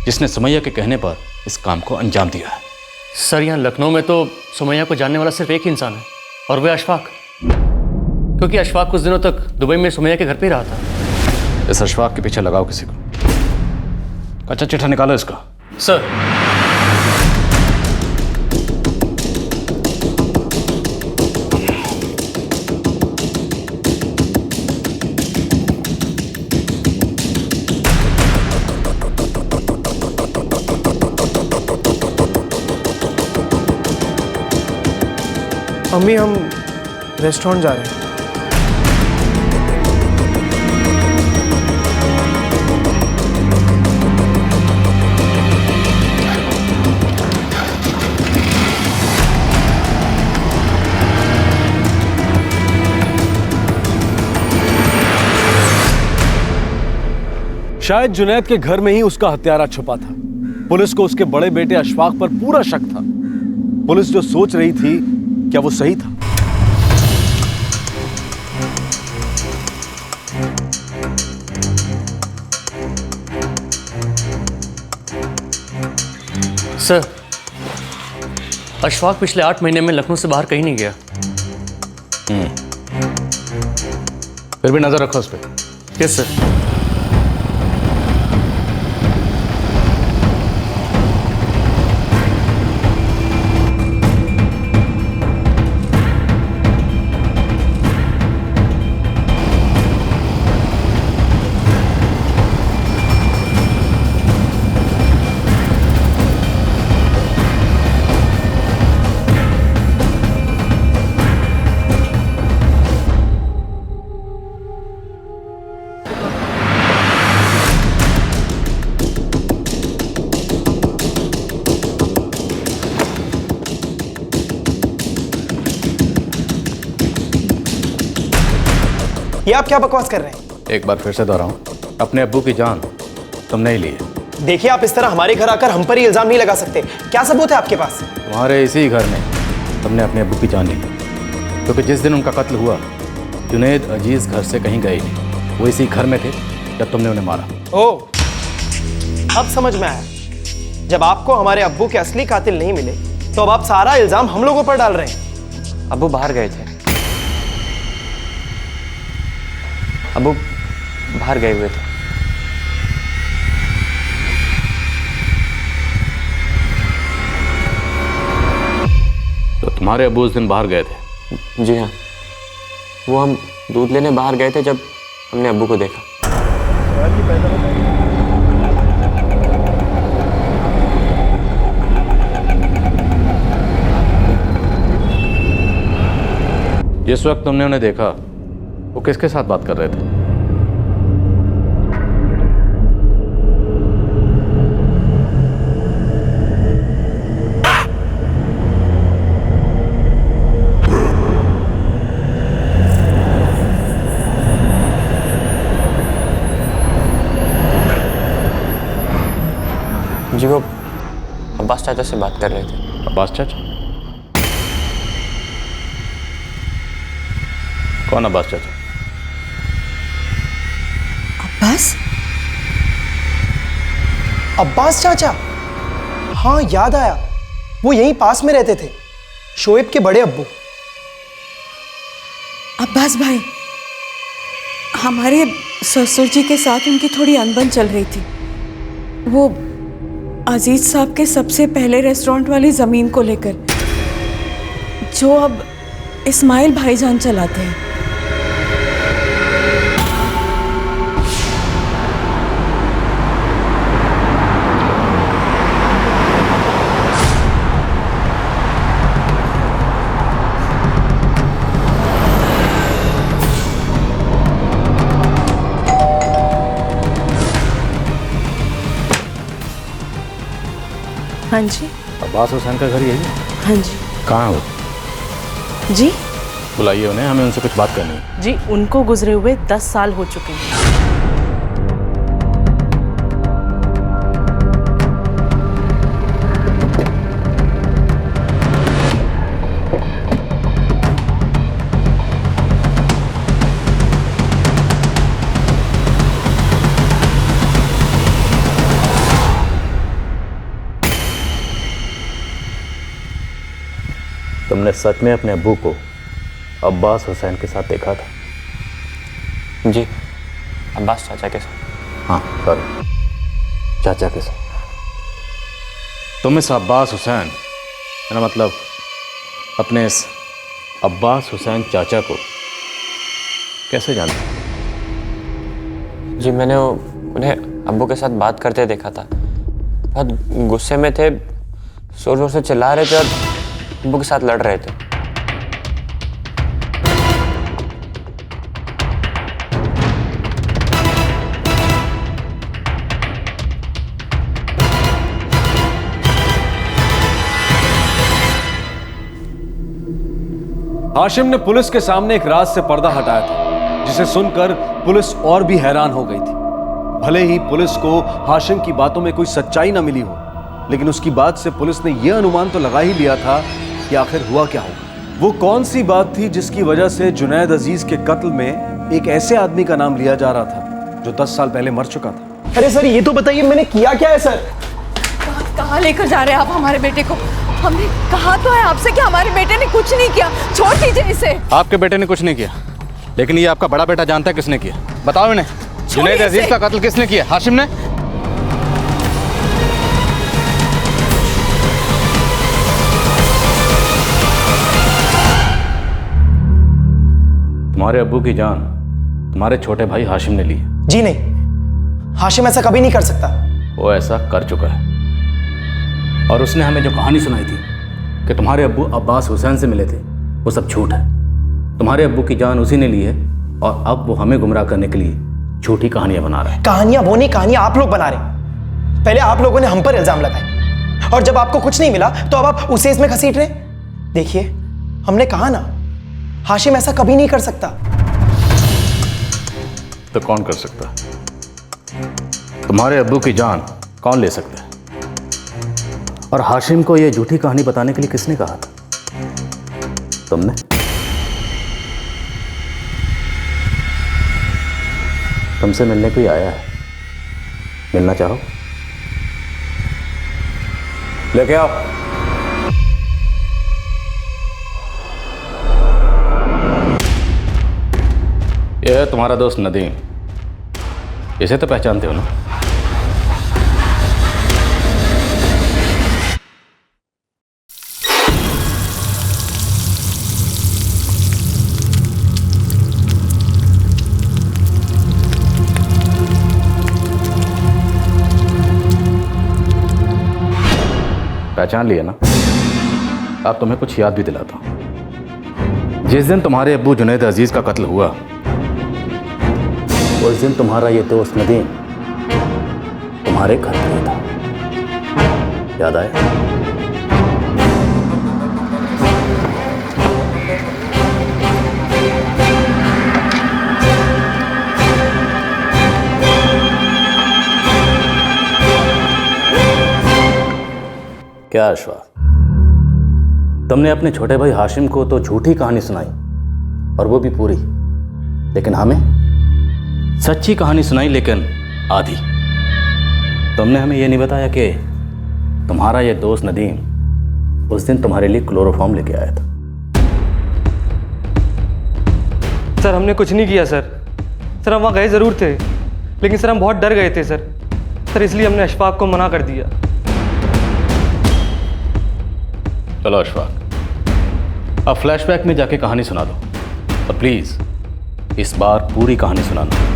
जिसने सुमैया के कहने पर इस काम को अंजाम दिया है। सर, यहाँ लखनऊ में तो सुमैया को जानने वाला सिर्फ एक ही इंसान है और वह अशफाक, क्योंकि अशफाक कुछ दिनों तक दुबई में सुमैया के घर पे ही रहा था। इस अशफाक के पीछे लगाओ किसी को। कच्चा चिट्ठा निकालो इसका। सर। अम्मी, हम रेस्टोरेंट जा रहे हैं। शायद जुनैद के घर में ही उसका हत्यारा छुपा था। पुलिस को उसके बड़े बेटे अशफाक पर पूरा शक था। पुलिस जो सोच रही थी, क्या वो सही था? सर, अशफाक पिछले 8 महीने में लखनऊ से बाहर कहीं नहीं गया। फिर भी नजर रखो उस पर। Yes sir. ये आप क्या बकवास कर रहे हैं? एक बार फिर से दोहराऊं, अपने अब्बू की जान तुमने ही ली है। देखिए, आप इस तरह हमारे घर आकर हम पर ही इल्जाम नहीं लगा सकते। क्या सबूत है आपके पास? तुम्हारे इसी घर में तुमने अपने अब्बू की जान ली, क्योंकि जिस दिन उनका कत्ल हुआ जुनैद अजीज घर से कहीं गए नहीं। वो इसी घर में थे जब तुमने उन्हें मारा। ओह, अब समझ में आया। जब आपको हमारे अब्बू के असली कातिल नहीं मिले तो अब आप सारा इल्जाम हम लोगों पर डाल रहे हैं। अब्बू बाहर गए थे। अब्बू बाहर गए हुए थे। तो तुम्हारे अब्बू उस दिन बाहर गए थे? जी हाँ, वो हम दूध लेने बाहर गए थे जब हमने अब्बू को देखा। जिस वक्त तुमने उन्हें देखा वो किसके साथ बात कर रहे थे? जी वो अब्बास चाचा से बात कर रहे थे। अब्बास चाचा? कौन अब्बास चाचा? अब्बास? अब्बास चाचा? हाँ, याद आया। वो यहीं पास में रहते थे, शोएब के बड़े अब्बू। अब्बास भाई, हमारे ससुर जी के साथ उनकी थोड़ी अनबन चल रही थी। वो अजीज साहब के सबसे पहले रेस्टोरेंट वाली ज़मीन को लेकर, जो अब इस्माइल भाईजान चलाते हैं। हाँ जी। अब्बास हुसैन का घर यही है? हाँ जी। कहाँ है वो? जी? बुलाइए उन्हें, हमें उनसे कुछ बात करनी है। जी, उनको गुजरे हुए 10 साल हो चुके हैं। तुमने सच में अपने अब्बू को अब्बास हुसैन के साथ देखा था? जी, अब्बास चाचा के साथ। हाँ सॉरी, चाचा के साथ। तुम इस अब्बास हुसैन, मेरा मतलब अपने इस अब्बास हुसैन चाचा को कैसे जानते? जी, मैंने उन्हें अब्बू के साथ बात करते देखा था। बहुत गुस्से में थे, जोर जोर से चिल्ला रहे थे और अब्बू के साथ लड़ रहे थे। हाशिम ने पुलिस के सामने एक राज से पर्दा हटाया था, जिसे सुनकर पुलिस और भी हैरान हो गई थी। भले ही पुलिस को हाशिम की बातों में कोई सच्चाई ना मिली हो, लेकिन उसकी बात से पुलिस ने यह अनुमान तो लगा ही लिया था कि आखिर हुआ क्या होगा। वो कौन सी बात थी जिसकी वजह से जुनैद अजीज के कत्ल में एक ऐसे आदमी का नाम लिया जा रहा था जो 10 साल पहले मर चुका था। अरे सर, ये तो बताइए मैंने किया क्या है सर? कहाँ लेकर जा रहे हैं आप हमारे बेटे को? हमने कहा तो है आपसे कि हमारे बेटे ने कुछ नहीं किया, छोड़ दीजिए इसे। आपके बेटे ने कुछ नहीं किया, लेकिन ये आपका बड़ा बेटा जानता है किसने किया। बताओ इन्हें, जुनैद अजीज का कत्ल किसने किया? हाशिम ने? तुम्हारे अब्बू की जान तुम्हारे छोटे भाई हाशिम ने ली। जी नहीं, हाशिम ऐसा कभी नहीं कर सकता। वो ऐसा कर चुका है, और उसने हमें जो कहानी सुनाई थी कि तुम्हारे अब्बू अब्बास हुसैन से मिले थे, वो सब झूठ है। तुम्हारे अब्बू की जान उसी ने ली है, और अब वो हमें गुमराह करने के लिए झूठी कहानियां बना रहा है। कहानियां वो नहीं, कहानियां आप लोग बना रहे हैं। पहले आप लोगों ने हम पर इल्जाम लगाए, और जब आपको कुछ नहीं मिला तो अब आप उसे इसमें घसीट रहे। देखिए, हमने कहा ना, हाशिम ऐसा कभी नहीं कर सकता। तो कौन कर सकता है? तुम्हारे अब्बू की जान कौन ले सकता है? और हाशिम को यह झूठी कहानी बताने के लिए किसने कहा था? तुमने? तुमसे मिलने कोई आया है, मिलना चाहो? लेके आओ। यह है तुम्हारा दोस्त नदीम, इसे तो पहचानते हो ना? पहचान लिया ना? अब तुम्हें कुछ याद भी दिलाता हूं। जिस दिन तुम्हारे अब्बू जुनैद अजीज का कत्ल हुआ, उस दिन तुम्हारा ये दोस्त नदीम तुम्हारे घर पे था। याद आया? क्या अशफाक, तुमने अपने छोटे भाई हाशिम को तो झूठी कहानी सुनाई, और वो भी पूरी, लेकिन हमें सच्ची कहानी सुनाई, लेकिन आधी। तुमने हमें यह नहीं बताया कि तुम्हारा ये दोस्त नदीम उस दिन तुम्हारे लिए क्लोरोफॉर्म लेके आया था। सर, हमने कुछ नहीं किया सर। सर, हम वहाँ गए ज़रूर थे, लेकिन सर हम बहुत डर गए थे सर, इसलिए हमने अशफाक को मना कर दिया। चलो अशफाक, अब फ्लैशबैक में जाके कहानी सुना दो, और प्लीज इस बार पूरी कहानी सुनाना।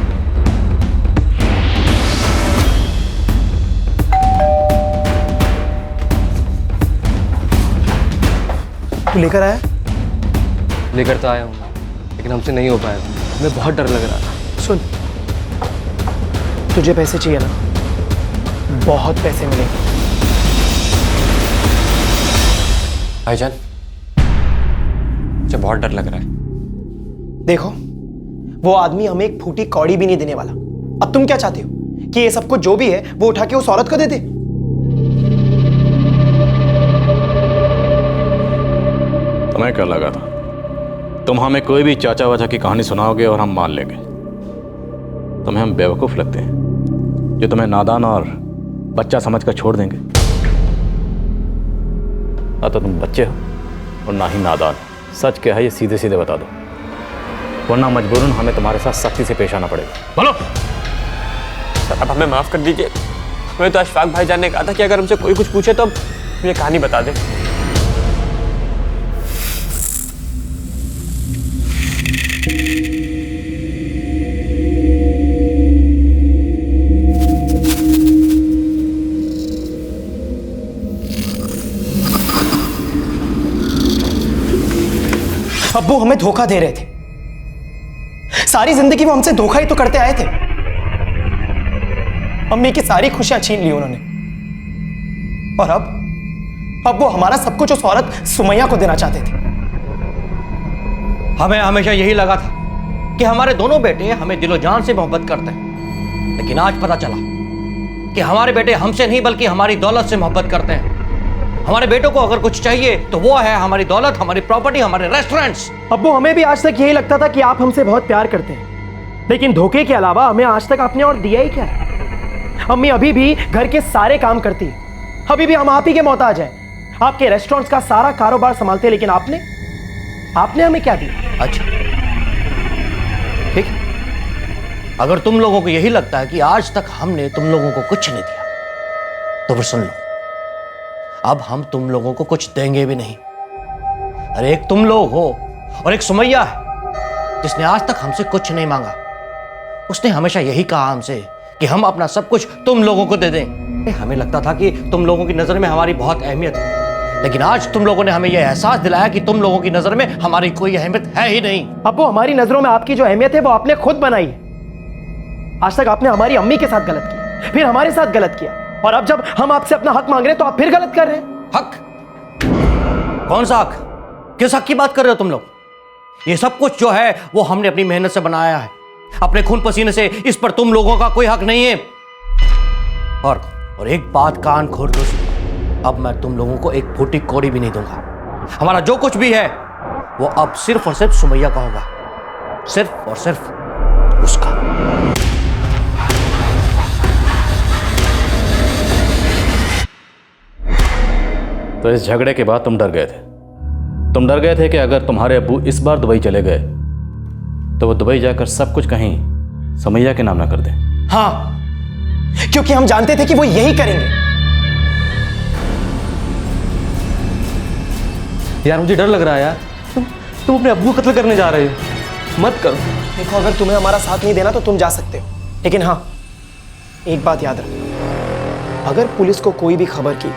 तू लेकर आया? लेकर तो आया हूँ, लेकिन हमसे नहीं हो पाएगा। हमें बहुत डर लग रहा है। सुन, तुझे पैसे चाहिए ना? बहुत पैसे मिलेंगे। भाईजान, मुझे बहुत डर लग रहा है। देखो, वो आदमी हमें एक फूटी कौड़ी भी नहीं देने वाला। अब तुम क्या चाहते हो कि ये सब कुछ जो भी है वो उठा के उस औरत को दे दे? तुम्हें क्या लगा था तुम हमें कोई भी चाचा वाचा की कहानी सुनाओगे और हम मान लेंगे? तुम्हें हम बेवकूफ लगते हैं जो तुम्हें नादान और बच्चा समझकर छोड़ देंगे? ना तो तुम बच्चे हो और ना ही नादान। सच क्या है ये सीधे सीधे बता दो, वरना मजबूरन हमें तुम्हारे साथ सख्ती से पेश आना पड़ेगा। बोलो। सर आप हमें माफ कर दीजिए। हमें तो अशफाक भाईजान ने कहा था कि अगर हमसे कोई कुछ पूछे तो मुझे कहानी बता दे। अब्बू हमें धोखा दे रहे थे। सारी जिंदगी वो हमसे धोखा ही तो करते आए थे। अम्मी की सारी खुशियां छीन ली उन्होंने, और अब वो हमारा सब कुछ उस औरत सुमैया को देना चाहते थे। हमें हमेशा यही लगा था कि हमारे दोनों बेटे हमें दिलो जान से मोहब्बत करते हैं, लेकिन आज पता चला कि हमारे बेटे हमसे नहीं बल्कि हमारी दौलत से मोहब्बत करते हैं। हमारे बेटों को अगर कुछ चाहिए तो वो है हमारी दौलत, हमारी प्रॉपर्टी, हमारे रेस्टोरेंट्स। अब्बू हमें भी आज तक यही लगता था कि आप हमसे बहुत प्यार करते हैं, लेकिन धोखे के अलावा हमें आज तक आपने और दिया ही क्या है? अम्मी अभी भी घर के सारे काम करती है, अभी भी हम आप ही के मोहताज हैं। आपके रेस्टोरेंट्स का सारा कारोबार संभालते हैं, लेकिन आपने हमें क्या दिया? अच्छा ठीक है, अगर तुम लोगों को यही लगता है कि आज तक हमने तुम लोगों को कुछ नहीं दिया तो फिर सुन लो, अब हम तुम लोगों को कुछ देंगे भी नहीं। अरे एक तुम लोग हो और एक सुमैया है जिसने आज तक हमसे कुछ नहीं मांगा। उसने हमेशा यही कहा हमसे कि हम अपना सब कुछ तुम लोगों को दे दें। हमें लगता था कि तुम लोगों की नजर में हमारी बहुत अहमियत है, लेकिन आज तुम लोगों ने हमें यह एहसास दिलाया कि तुम लोगों की नजर में हमारी कोई अहमियत है ही नहीं। अब वो हमारी नजरों में आपकी जो अहमियत है वो आपने खुद बनाई है। आज तक आपने हमारी अम्मी के साथ गलत किया, फिर हमारे साथ गलत किया, और अब जब हम आपसे अपना हक मांग रहे हैं तो आप फिर गलत कर रहे हैं। हक? कौन सा हक? किस हक की बात कर रहे हो तुम लोग? ये सब कुछ जो है वो हमने अपनी मेहनत से बनाया है, अपने खून पसीने से। इस पर तुम लोगों का कोई हक नहीं है। और एक बात कान खोल दो, अब मैं तुम लोगों को एक फूटी कौड़ी भी नहीं दूंगा। हमारा जो कुछ भी है वो अब सिर्फ और सिर्फ सुमैया का होगा, सिर्फ और सिर्फ उसका। तो इस झगड़े के बाद तुम डर गए थे। तुम डर गए थे कि अगर तुम्हारे अब्बू इस बार दुबई चले गए तो वो दुबई जाकर सब कुछ कहीं सुमैया के नाम ना कर दें। हाँ, क्योंकि हम जानते थे कि वो यही करेंगे। यार मुझे डर लग रहा है यार। तुम अपने अब्बू को कत्ल करने जा रहे हो। मत करो। देखो, अगर तुम्हें हमारा साथ नहीं देना तो तुम जा सकते हो, लेकिन हाँ एक बात याद रखो, अगर पुलिस को कोई भी खबर की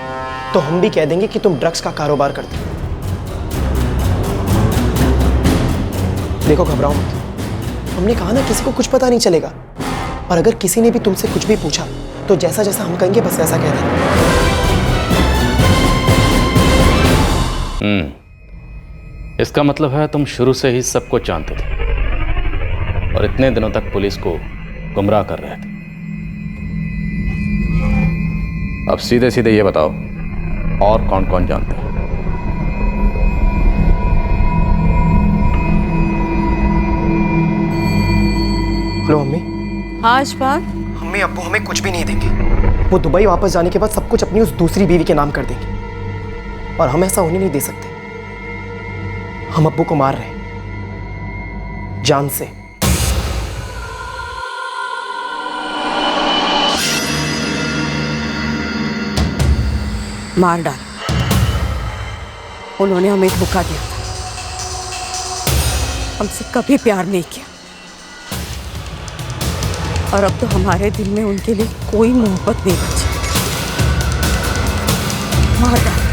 तो हम भी कह देंगे कि तुम ड्रग्स का कारोबार करते हो। देखो, घबराओ मत। हमने कहा ना, किसी को कुछ पता नहीं चलेगा, और अगर किसी ने भी तुमसे कुछ भी पूछा तो जैसा जैसा हम कहेंगे बस वैसा कह देना। इसका मतलब है तुम शुरू से ही सब कुछ जानते थे और इतने दिनों तक पुलिस को गुमराह कर रहे थे। अब सीधे सीधे ये बताओ, और कौन कौन जानते हैं? Hello mummy. हाँ अशफाक। मम्मी, अब्बू हमें कुछ भी नहीं देंगे। वो दुबई वापस जाने के बाद सब कुछ अपनी उस दूसरी बीवी के नाम कर देंगे, और हम ऐसा होने नहीं दे सकते। हम अब्बू को मार रहे हैं, जान से। मार डाल। उन्होंने हमें धोखा दिया था, हमसे कभी प्यार नहीं किया, और अब तो हमारे दिल में उनके लिए कोई मोहब्बत नहीं बची। मार डाल।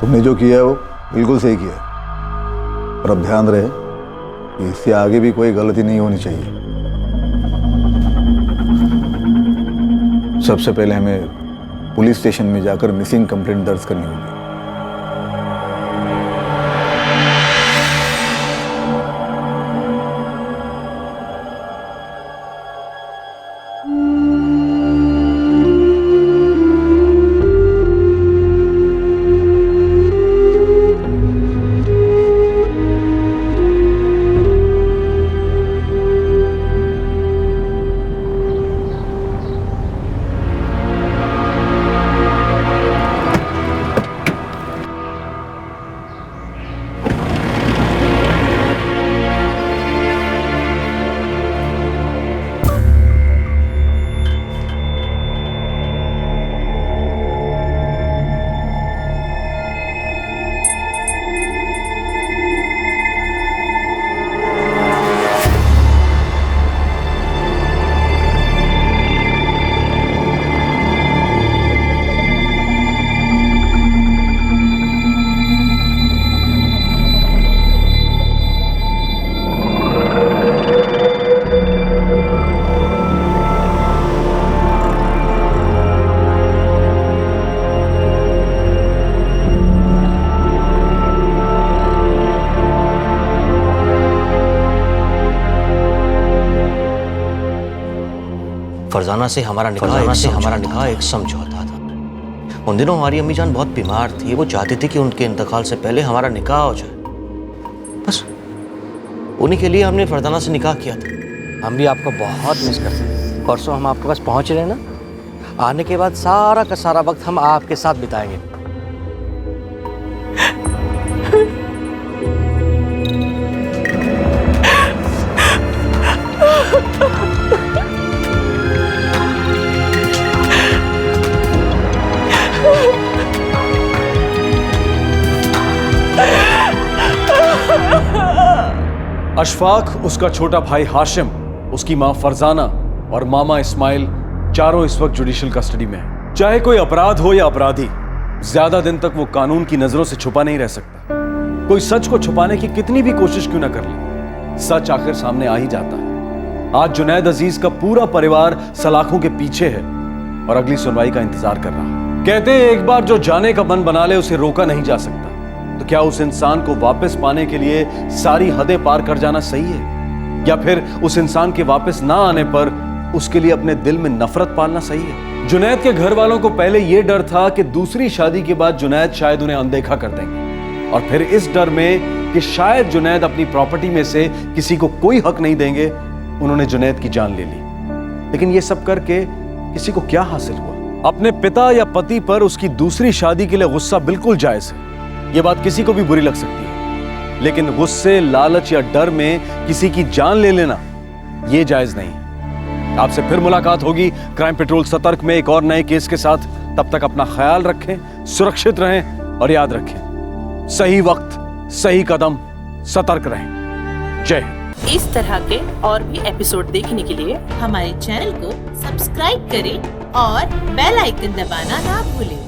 तुमने जो किया है वो बिल्कुल सही किया है, पर अब ध्यान रहे कि इससे आगे भी कोई गलती नहीं होनी चाहिए। सबसे पहले हमें पुलिस स्टेशन में जाकर मिसिंग कंप्लेंट दर्ज करनी होगी। फरजाना से हमारा निकाह एक समझौता था। उन दिनों हमारी अम्मी जान बहुत बीमार थी, वो चाहती थी कि उनके इंतकाल से पहले हमारा निकाह हो जाए। बस उन्हीं के लिए हमने फरजाना से निकाह किया था। हम भी आपको बहुत मिस करते हैं। परसों हम आपके पास पहुंच रहे हैं ना, आने के बाद सारा का सारा वक्त हम आपके साथ बिताएंगे। अशफाक, उसका छोटा भाई हाशिम, उसकी मां फरजाना और मामा इस्माइल चारों इस वक्त जुडिशियल कस्टडी में हैं। चाहे कोई अपराध हो या अपराधी, ज्यादा दिन तक वो कानून की नजरों से छुपा नहीं रह सकता। कोई सच को छुपाने की कितनी भी कोशिश क्यों ना कर ले, सच आखिर सामने आ ही जाता है। आज जुनैद अजीज का पूरा परिवार सलाखों के पीछे है और अगली सुनवाई का इंतजार कर रहा है। कहते हैं एक बार जो जाने का मन बना ले उसे रोका नहीं जा सकता। तो क्या उस इंसान को वापस पाने के लिए सारी हदें पार कर जाना सही है, या फिर उस इंसान के वापस ना आने पर उसके लिए अपने दिल में नफरत पालना सही है? जुनैद के घर वालों को पहले यह डर था कि दूसरी शादी के बाद जुनैद शायद उन्हें अनदेखा कर देंगे, और फिर इस डर में कि शायद जुनैद अपनी प्रॉपर्टी में से किसी को कोई हक नहीं देंगे, उन्होंने जुनैद की जान ले ली। लेकिन यह सब करके किसी को क्या हासिल हुआ? अपने पिता या पति पर उसकी दूसरी शादी के लिए गुस्सा बिल्कुल जायज है, यह बात किसी को भी बुरी लग सकती है, लेकिन गुस्से, लालच या डर में किसी की जान ले लेना यह जायज नहीं। आपसे फिर मुलाकात होगी क्राइम पेट्रोल सतर्क में एक और नए केस के साथ। तब तक अपना ख्याल रखें, सुरक्षित रहें और याद रखें, सही वक्त, सही कदम, सतर्क रहें। जय हिंद। इस तरह के और भी एपिसोड देखने के लिए हमारे चैनल को सब्सक्राइब करें और बेल आइकन दबाना ना भूलें।